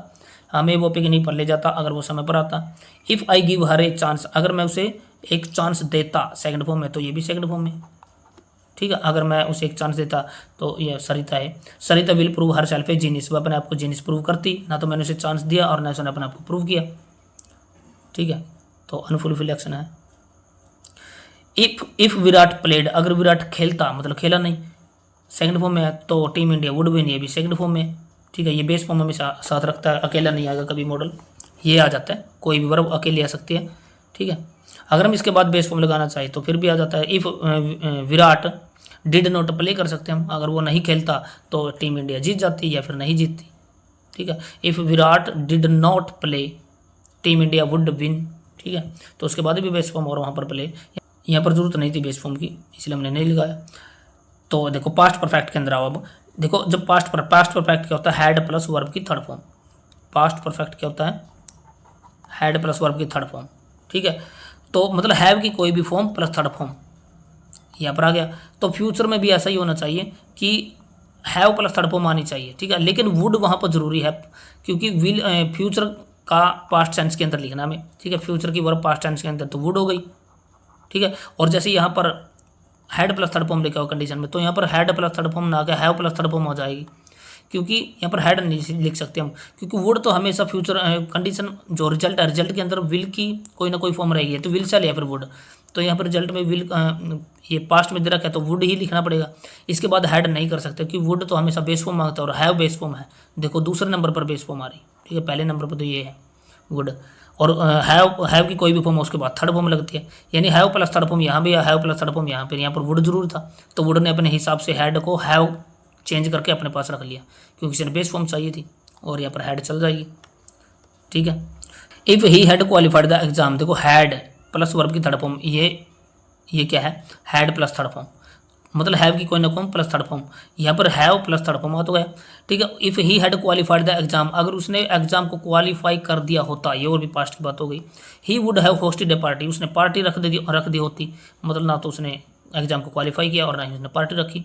हमें वो पिकनिक पर ले जाता अगर वो समय पर आता। If I give her a chance, अगर मैं उसे एक चांस देता, सेकंड फॉर्म में, तो ये भी सेकंड फॉर्म में, ठीक है। अगर मैं उसे एक चांस देता तो ये सरिता है, Sarita will prove herself a genius, वो अपने आप को जीनियस प्रूव करती, ना तो मैंने उसे चांस दिया और ना उसने अपने आप को प्रूव किया, ठीक है। तो अनफुलफिल एक्शन है। इफ विराट प्लेड, अगर विराट खेलता, मतलब खेला नहीं, सेकंड फॉर्म में है तो टीम इंडिया वुड विन, ये भी सेकंड फॉर्म में, ठीक है। ये बेस फॉर्म में साथ रखता है, अकेला नहीं आएगा कभी मॉडल, ये आ जाता है, कोई भी वर्ब अकेले आ सकती है, ठीक है। अगर हम इसके बाद बेस फॉर्म लगाना चाहें तो फिर भी आ जाता है। If Virat did not play कर सकते हैं हम, अगर वो नहीं खेलता तो टीम इंडिया जीत जाती या फिर नहीं जीतती, ठीक है। If Virat did not play team India would win, ठीक है। तो उसके बाद भी बेस फॉर्म और वहाँ पर प्ले, यहाँ पर जरूरत नहीं थी बेस फॉर्म की इसलिए हमने नहीं लगाया। तो देखो पास्ट परफेक्ट के अंदर आओ, अब देखो जब पास्ट परफेक्ट क्या होता है, हैड प्लस वर्ब की थर्ड फॉर्म, पास्ट परफेक्ट क्या होता है, हैड प्लस वर्ब की थर्ड फॉर्म, ठीक है। तो मतलब हैव की कोई भी फॉर्म प्लस थर्ड फॉर्म यहाँ पर आ गया। तो फ्यूचर में भी ऐसा ही होना चाहिए कि हैव प्लस थर्ड फॉर्म आनी चाहिए, ठीक है। लेकिन वुड वहाँ पर जरूरी है क्योंकि विल फ्यूचर का पास्ट टेंस के अंदर लिखना हमें, ठीक है। फ्यूचर की वर्ब पास्ट टेंस के अंदर तो वुड हो गई, ठीक है। और जैसे यहाँ पर हैड प्लस थर्ड फॉर्म लिखा हो कंडीशन में, तो यहाँ पर हैड प्लस थर्ड फॉर्म ना आके हैव प्लस थर्ड फॉर्म हो जाएगी, क्योंकि यहाँ पर हैड नहीं लिख सकते हम, क्योंकि वुड तो हमेशा फ्यूचर कंडीशन जो रिजल्ट है, रिजल्ट के अंदर विल की कोई ना कोई फॉर्म रहेगी, तो विल सेल या फिर वुड, तो यहाँ पर रिजल्ट में विल ये पास्ट में दे रखा है तो वुड ही लिखना पड़ेगा। इसके बाद हैड नहीं कर सकते क्योंकि वुड तो हमेशा बेस फॉर्म मांगता है और हैव बेस फॉर्म है। देखो दूसरे नंबर पर बेस फॉर्म आ रही, ठीक है, पहले नंबर पर तो ये है वुड, और हैव की कोई भी फॉर्म उसके बाद थर्ड फॉर्म लगती है, यानी हैव प्लस थर्ड फॉर्म यहाँ भी है, हैव प्लस थर्ड फॉर्म यहाँ पर वुड जरूर था, तो वुड ने अपने हिसाब से हैड को हैव चेंज करके अपने पास रख लिया क्योंकि इसे बेस फॉर्म चाहिए थी, और यहाँ पर हैड चल जाएगी, ठीक है। If he had qualified the exam, देखो हैड प्लस वर्ब की थर्ड फॉर्म, ये क्या है, हैड प्लस थर्ड फॉर्म, मतलब हैव की कोई ना फॉर्म प्लस थर्ड फॉर्म, यहाँ पर हैव प्लस थर्ड फॉर्म हो गया, ठीक है। If he had qualified the exam, अगर उसने एग्जाम को क्वालिफाई कर दिया होता, ये और भी पास्ट की बात हो गई। ही would have hosted A party, उसने पार्टी रख दी होती, मतलब ना तो उसने एग्जाम को क्वालिफाई किया और ना ही उसने पार्टी रखी।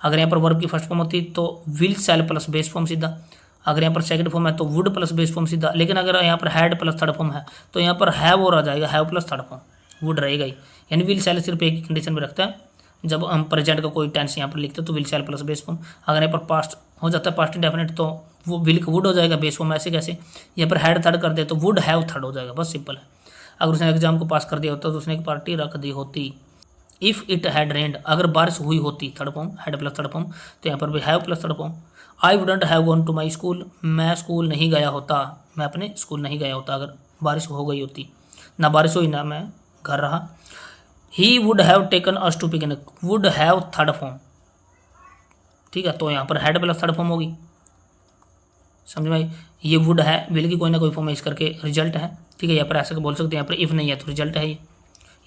अगर यहाँ पर वर्ब की फर्स्ट फॉर्म होती तो will shall plus base form सीधा, अगर यहाँ पर सेकंड फॉर्म है तो वुड प्लस बेस फॉर्म सीधा, लेकिन अगर यहाँ पर हैड प्लस थर्ड फॉर्म है तो यहाँ पर हैव और आ जाएगा, have plus third form, would रहेगा ही। यानी विल शैल सिर्फ एक ही कंडीशन में रखता है, जब हम प्रेजेंट का कोई टेंस यहाँ पर लिखते हैं तो will shall plus base form. अगर यहाँ पर पास्ट हो जाता है पास्ट इंडेफिनिट तो वो विल का वुड हो जाएगा बेस फॉर्म। ऐसे कैसे, यहाँ पर हैड थर्ड कर दे तो वुड हैव थर्ड हो जाएगा, बस सिंपल है। अगर उसने एग्जाम को पास कर दिया होता तो उसने एक पार्टी रख दी होती। इफ़ इट हैड रेन्ड, अगर बारिश हुई होती, third form had plus third form, तो यहाँ पर भी have plus third form. I wouldn't have gone to my school, मैं स्कूल नहीं गया होता, मैं अपने स्कूल नहीं गया होता अगर बारिश हो गई होती। ना बारिश हुई ना मैं घर रहा। He would have taken us to picnic, would have third form, ठीक है, तो यहाँ पर हैड प्लस थर्ड फॉर्म होगी, समझ में आई। ये वुड है, विल की कोई ना कोई फॉर्म है, इस करके रिजल्ट है, ठीक है। यहाँ पर ऐसा बोल सकते हैं, यहाँ पर इफ़ नहीं है तो रिजल्ट है ये,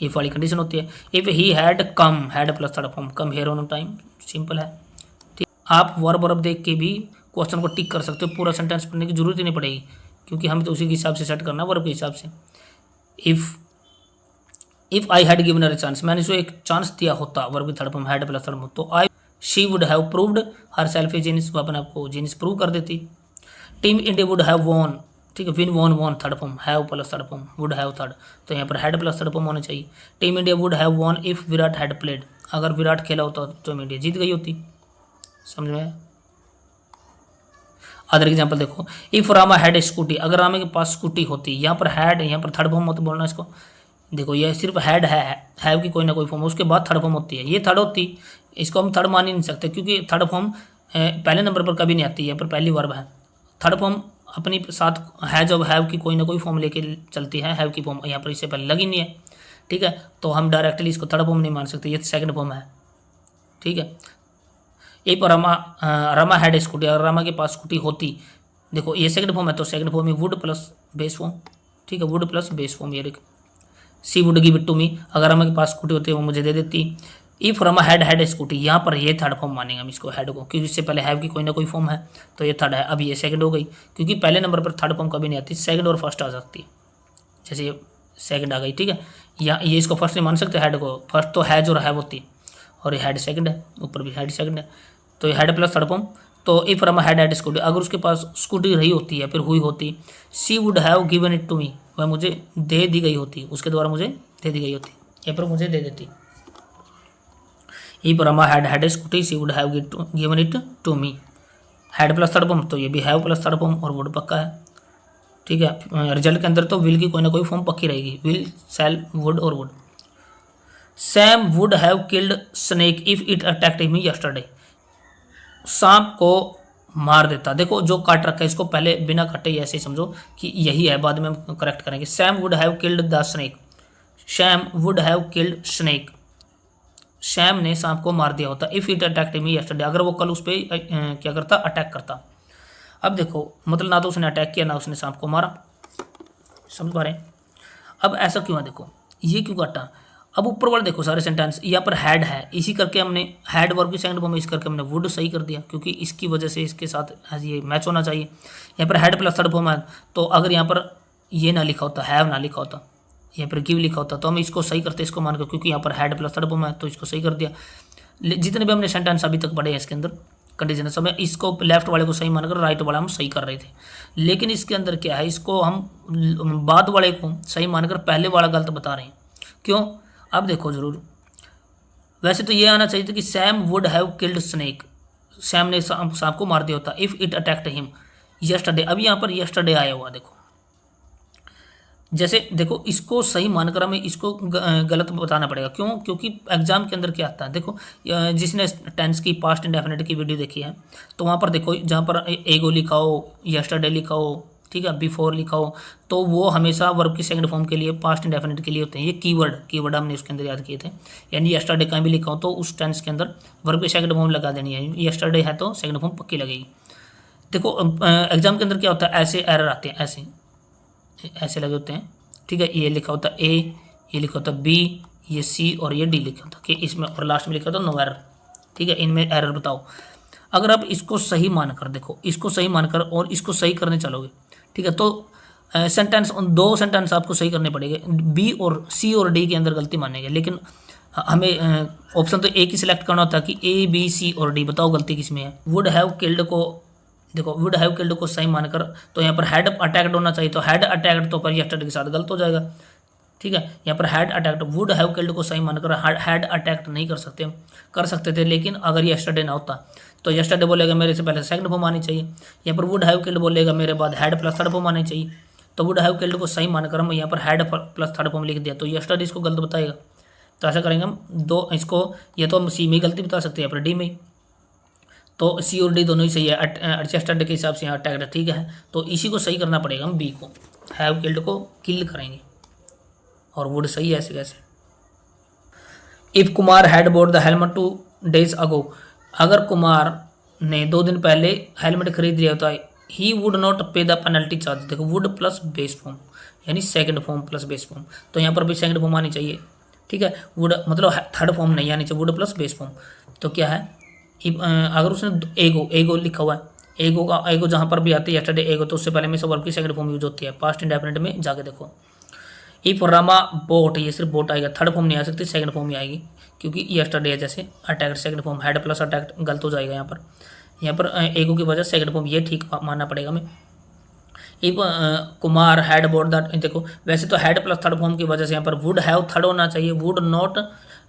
इफ वाली कंडीशन होती है। If he had come, had plus third form, come here on time, simple है, ठीक। आप वर्ब देख के भी क्वेश्चन को टिक कर सकते हो, पूरा सेंटेंस पढ़ने की जरूरत ही नहीं पड़ेगी, क्योंकि हमें तो उसी के हिसाब से सेट करना है वर्ब के हिसाब से। If I had given a chance, मैंने इसको एक चांस दिया होता, वर्ब की third form had plus third form, तो I she would have proved herself a genius, वो अपने आपको जीनियस प्रूव कर देती। Team India would have won, ठीक है, win won won third form, have plus third form, would have third, तो यहाँ पर हैड प्लस थर्ड फॉर्म होना चाहिए। Team India would have von if Virat had played, अगर विराट खेला होता तो टीम इंडिया जीत गई होती, समझ में। अदर एग्जाम्पल देखो, if Rama had a scooty, अगर रामा के पास स्कूटी होती, यहाँ पर हैड, यहाँ पर थर्ड फॉर्म मत बोलना इसको। देखो ये सिर्फ हैड है, हैव की कोई ना कोई फॉर्म, उसके बाद थर्ड फॉर्म होती है, ये थर्ड होती, इसको हम थर्ड मान ही नहीं सकते, क्योंकि थर्ड फॉर्म पहले नंबर पर कभी नहीं आती है, पर पहली वर्ब है। थर्ड फॉर्म अपनी साथ है, जब हैव की कोई ना कोई फॉर्म लेके चलती है, हैव की फॉर्म यहाँ पर इससे पहले लगी नहीं है, ठीक है, तो हम डायरेक्टली इसको थर्ड फॉर्म नहीं मान सकते, ये सेकंड फॉर्म है, ठीक है। एक पर रमा हैड स्कूटी, अगर रमा के पास स्कूटी होती, देखो ये सेकंड फॉर्म है, तो सेकंड फॉर्म में वुड प्लस बेस फॉर्म, ठीक है, वुड प्लस बेस फॉर्म। ये देख, she would give it to me, अगर रमा के पास स्कूटी होती है वो मुझे दे देती। इफ रमा हैड स्कूटी, यहाँ पर ये थर्ड फॉर्म मानेंगे हम इसको, हैड को, क्योंकि इससे पहले हैव की कोई ना कोई फॉर्म है, तो ये थर्ड है। अब ये सेकंड हो गई, क्योंकि पहले नंबर पर थर्ड फॉर्म कभी नहीं आती, सेकंड और फर्स्ट आ सकती है, जैसे ये सेकंड आ गई, ठीक है। या ये इसको फर्स्ट नहीं मान सकते, हैड को, फर्स्ट तो हैज और हैव होती है, और ये हैड सेकंड है, ऊपर भी हैड सेकंड है, तो ये हैड प्लस थर्ड फॉर्म। तो इफ रमा हैड स्कूटी, अगर उसके पास स्कूटी रही होती है, फिर हुई होती, she would have given it to me, वह मुझे दे दी गई होती, उसके द्वारा मुझे दे दी गई होती, यहाँ पर मुझे दे देती। If Rama had scooty she would have given it to me, had plus third form, तो ये भी हैव प्लस थर्ड फॉर्म और वुड पक्का है, ठीक है। रिजल्ट के अंदर तो विल की कोई ना कोई फॉर्म पक्की रहेगी, विल शैल वुड और would. Sam would have killed snake if it attacked him yesterday, सांप को मार देता, देखो जो काट रखा है इसको पहले बिना काटे ही ऐसे समझो कि यही है, बाद में हम करेक्ट करेंगे। Sam would have killed the snake, Sam would have killed snake, Sam ने सांप को मार दिया होता। If it attacked me yesterday, अगर वो कल उस पर क्या करता, अटैक करता। अब देखो मतलब ना तो उसने अटैक किया ना उसने सांप को मारा, समझ पा रहे हैं। अब ऐसा क्यों है, देखो ये क्यों काटा। अब ऊपर वाले देखो सारे सेंटेंस, यहाँ पर हैड है, इसी करके हमने हैड वर्ब की सेकंड फॉर्म में इस करके हमने वुड सही कर दिया, क्योंकि इसकी वजह से इसके साथ ये मैच होना चाहिए। यहाँ पर हैड प्लस थर्ड फॉर्म है, तो अगर यहाँ पर ये ना लिखा होता, हैव ना लिखा होता, यहाँ पर गिव लिखा होता, तो हम इसको सही करते इसको मानकर, क्योंकि यहाँ पर हैड प्लस थर्ड फॉर्म है तो इसको सही कर दिया। जितने भी हमने सेंटेंस अभी तक पढ़े हैं इसके अंदर कंडीशन समय, इसको लेफ्ट वाले को सही मानकर राइट वाला हम सही कर रहे थे, लेकिन इसके अंदर क्या है, इसको हम बाद वाले को सही मानकर पहले वाला गलत बता रहे हैं। क्यों, अब देखो जरूर, वैसे तो ये आना चाहिए था कि Sam would have killed snake, Sam ने सांप को मार दिया होता। If it attacked him yesterday, अब यहाँ पर यस्टरडे आया हुआ, देखो जैसे देखो इसको सही मानकर हमें इसको गलत बताना पड़ेगा। क्यों, क्योंकि एग्जाम के अंदर क्या आता है, देखो जिसने टेंस की पास्ट इंडेफिनिट की वीडियो देखी है तो वहाँ पर देखो जहाँ पर एगो लिखा हो, यस्टरडे लिखा हो, ठीक है, बिफोर लिखा हो, तो वो हमेशा वर्ब की सेकंड फॉर्म के लिए, पास्ट इंडेफिनिट के लिए होते हैं। ये कीवर्ड हमने उसके अंदर याद किए थे, यानी यस्टरडे कहीं भी लिखा हो तो उस टेंस के अंदर वर्ब की सेकंड फॉर्म लगा देनी है। यस्टरडे है तो सेकंड फॉर्म पक्की लगेगी। देखो एग्जाम के अंदर क्या होता है, ऐसे एरर आते हैं, ऐसे लगे होते हैं, ठीक है, ये लिखा होता ए, ये लिखा होता बी, ये सी और ये डी लिखा होता कि इसमें, और लास्ट में लिखा होता नो एरर, ठीक है, इनमें एरर बताओ। अगर आप इसको सही मानकर, देखो इसको सही मानकर और इसको सही करने चलोगे, ठीक है, तो सेंटेंस, उन दो सेंटेंस आपको सही करने पड़ेंगे, बी और सी और डी के अंदर गलती मानेंगे, लेकिन हमें ऑप्शन तो एक ही सिलेक्ट करना होता है कि ए बी सी और डी, बताओ गलती किसमें है। वुड हैव किल्ड को, देखो वुड हैव किल्ड को सही मानकर, तो यहाँ पर हैड अटैक्ड होना चाहिए, तो हैड अटैक्ड तो पर यस्टरडे के साथ गलत हो जाएगा, ठीक है। यहाँ पर had attacked, would have killed को सही मानकर हैड अटैक्ड नहीं कर सकते, कर सकते थे लेकिन अगर यस्टरडे ना होता तो यस्टरडे बोलेगा मेरे से पहले सेकंड फॉर्म आनी चाहिए। यहाँ पर वुड हैव किल्ड बोलेगा मेरे बाद हैड प्लस थर्ड फॉर्म आनी चाहिए, तो वुड हैव किल्ड को सही मानकर हम यहाँ पर हैड प्लस थर्ड फॉर्म लिख दिया, तो यस्टरडे इसको गलत बताएगा। तो ऐसा करेंगे हम दो, इसको ये तो हम सी में गलती बता सकते हैं, यहाँ पर डी में, तो सी और डी दोनों ही सही है। यस्टरडे के हिसाब से यहाँ अटैक्ड ठीक है, तो इसी को सही करना पड़ेगा, हम बी को हैव किल्ड को किल करेंगे और वुड सही है ऐसे कैसे। If Kumar had boat the helmet 2 days अगो, अगर कुमार ने 2 दिन पहले हेलमेट खरीद लिया होता है, ही वुड नॉट पे द पेनल्टी चार्ज। देखो वुड प्लस बेस फॉर्म यानी second form plus base form, तो यहाँ पर भी सेकंड फॉर्म आनी चाहिए, ठीक है। वुड मतलब थर्ड फॉर्म नहीं आनी चाहिए, वुड प्लस बेस फॉर्म। तो क्या है, अगर उसने एगो लिखा हुआ है, एगो जहाँ पर भी आती है यस्टरडे एगो, तो उससे पहले में सब वर्ब की सेकंड फॉर्म यूज होती है। पास्ट इंडेफिनिट में जाके देखो, इफ रमा बोट, ये सिर्फ बोट आएगा, थर्ड फॉर्म नहीं आ सकती, सेकंड फॉर्म ही आएगी क्योंकि यस्टरडे जैसे attacked second form, head plus attacked गलत हो जाएगा यहाँ पर एगो की वजह सेकंड फॉर्म, ये ठीक मानना पड़ेगा हमें। If Kumar had boat that, देखो वैसे तो हैड प्लस थर्ड फॉर्म की वजह से यहाँ पर वुड हैव थर्ड होना चाहिए, वुड नॉट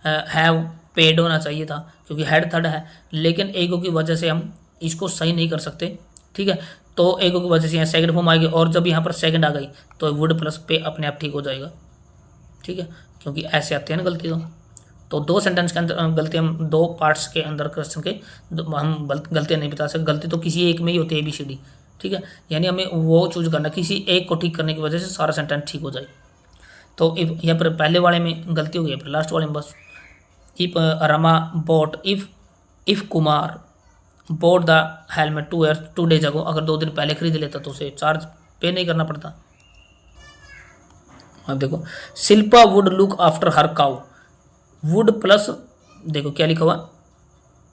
हैव पेड होना चाहिए था क्योंकि हैड थर्ड है, लेकिन एगो की वजह से हम इसको सही नहीं कर सकते, ठीक है। तो एगो की वजह से यहाँ सेकंड फॉर्म आएगी, और जब यहाँ पर सेकंड आ गई तो वुड प्लस पे अपने आप ठीक हो जाएगा, ठीक है, क्योंकि ऐसे आते हैं ना गलती। तो दो सेंटेंस के अंदर गलती, हम दो पार्ट्स के अंदर क्वेश्चन के हम गलतियाँ नहीं बता सकते, गलती तो किसी एक में ही होती है ABCD, ठीक है। यानी हमें वो चूज करना, किसी एक को ठीक करने की वजह से सारा सेंटेंस ठीक हो जाए। तो यहाँ पर पहले वाले में गलती हो गई, पर लास्ट वाले में बस if Rama boat, if Kumar boat the helmet 2 days अगो, अगर 2 दिन पहले खरीद लेता तो उसे चार्ज पे नहीं करना पड़ता। अब देखो Shilpa would look after her cow, would plus देखो क्या लिखा हुआ,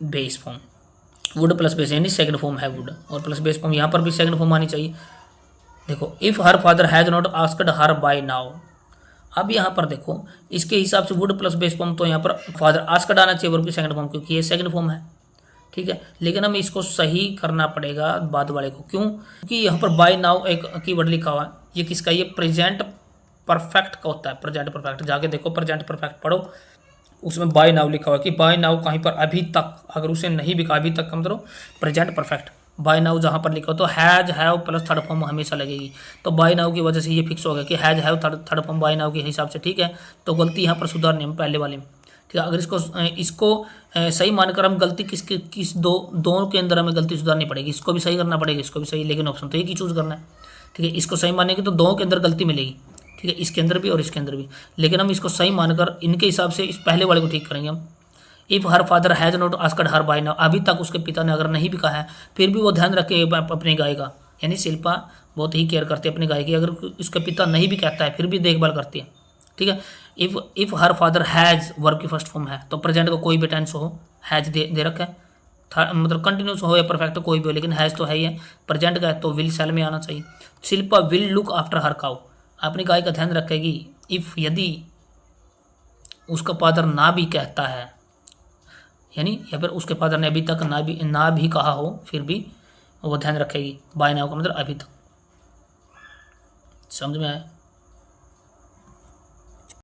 base form, would plus base यानी सेकंड फॉर्म है वुड, और प्लस बेस फॉर्म, यहाँ पर भी सेकंड फॉर्म आनी चाहिए। देखो if her father has not asked her by now, अब यहाँ पर देखो इसके हिसाब से वुड प्लस बेस फॉर्म, तो यहाँ पर फादर आस्क्ड आना चाहिए वर्ब की सेकंड फॉर्म, क्योंकि ये सेकंड फॉर्म है, ठीक है। लेकिन हमें इसको सही करना पड़ेगा बाद वाले को, क्यों, क्योंकि यहाँ पर बाय नाउ एक कीवर्ड लिखा हुआ है, ये किसका, ये प्रेजेंट परफेक्ट का होता है, प्रेजेंट परफेक्ट, जाके देखो प्रेजेंट परफेक्ट पढ़ो, उसमें बाय नाउ लिखा हुआ है कि बाय नाउ कहीं पर अभी तक, अगर उसे नहीं बिका अभी तक, मतलब प्रेजेंट परफेक्ट। बाय नाउ जहाँ पर लिखा हो तो has have plus third form हमेशा लगेगी, तो बाय नाउ की वजह से ये फिक्स हो गया कि has have third form by now के हिसाब से, ठीक है। तो गलती यहाँ पर सुधारनी है पहले वाले में, ठीक है। अगर इसको सही मानकर हम गलती किस दोनों के अंदर हमें गलती सुधारनी पड़ेगी, इसको भी सही करना पड़ेगा, इसको भी सही, लेकिन ऑप्शन तो एक ही चूज करना है, ठीक है। इसको सही मानेंगे तो दोनों के अंदर गलती मिलेगी, ठीक है, इसके अंदर भी और इसके अंदर भी, लेकिन हम इसको सही मानकर इनके हिसाब से इस पहले वाले को ठीक करेंगे हम। If her father has not asked her by now, अभी तक उसके पिता ने अगर नहीं बिका है, फिर भी वो ध्यान रखे अपने गाय का, यानी शिल्पा बहुत ही केयर करती है अपनी गाय की, अगर उसका पिता नहीं भी कहता है फिर भी देखभाल करती है, ठीक है। If her father has verb की फर्स्ट फॉर्म है, तो प्रेजेंट का कोई भी टेंस हो, हैज दे रखा है, मतलब कंटिन्यूस हो या परफेक्ट कोई भी हो, लेकिन हैज तो है ही है, प्रेजेंट का है तो विल सेल में आना चाहिए। Shilpa will look after her cow, अपनी गाय का ध्यान रखेगी, इफ यदि उसका फादर ना भी कहता है, यानी या फिर उसके फादर ने अभी तक ना भी कहा हो, फिर भी वो ध्यान रखेगी, बाय नाउ का मतलब अभी तक। समझ में आया।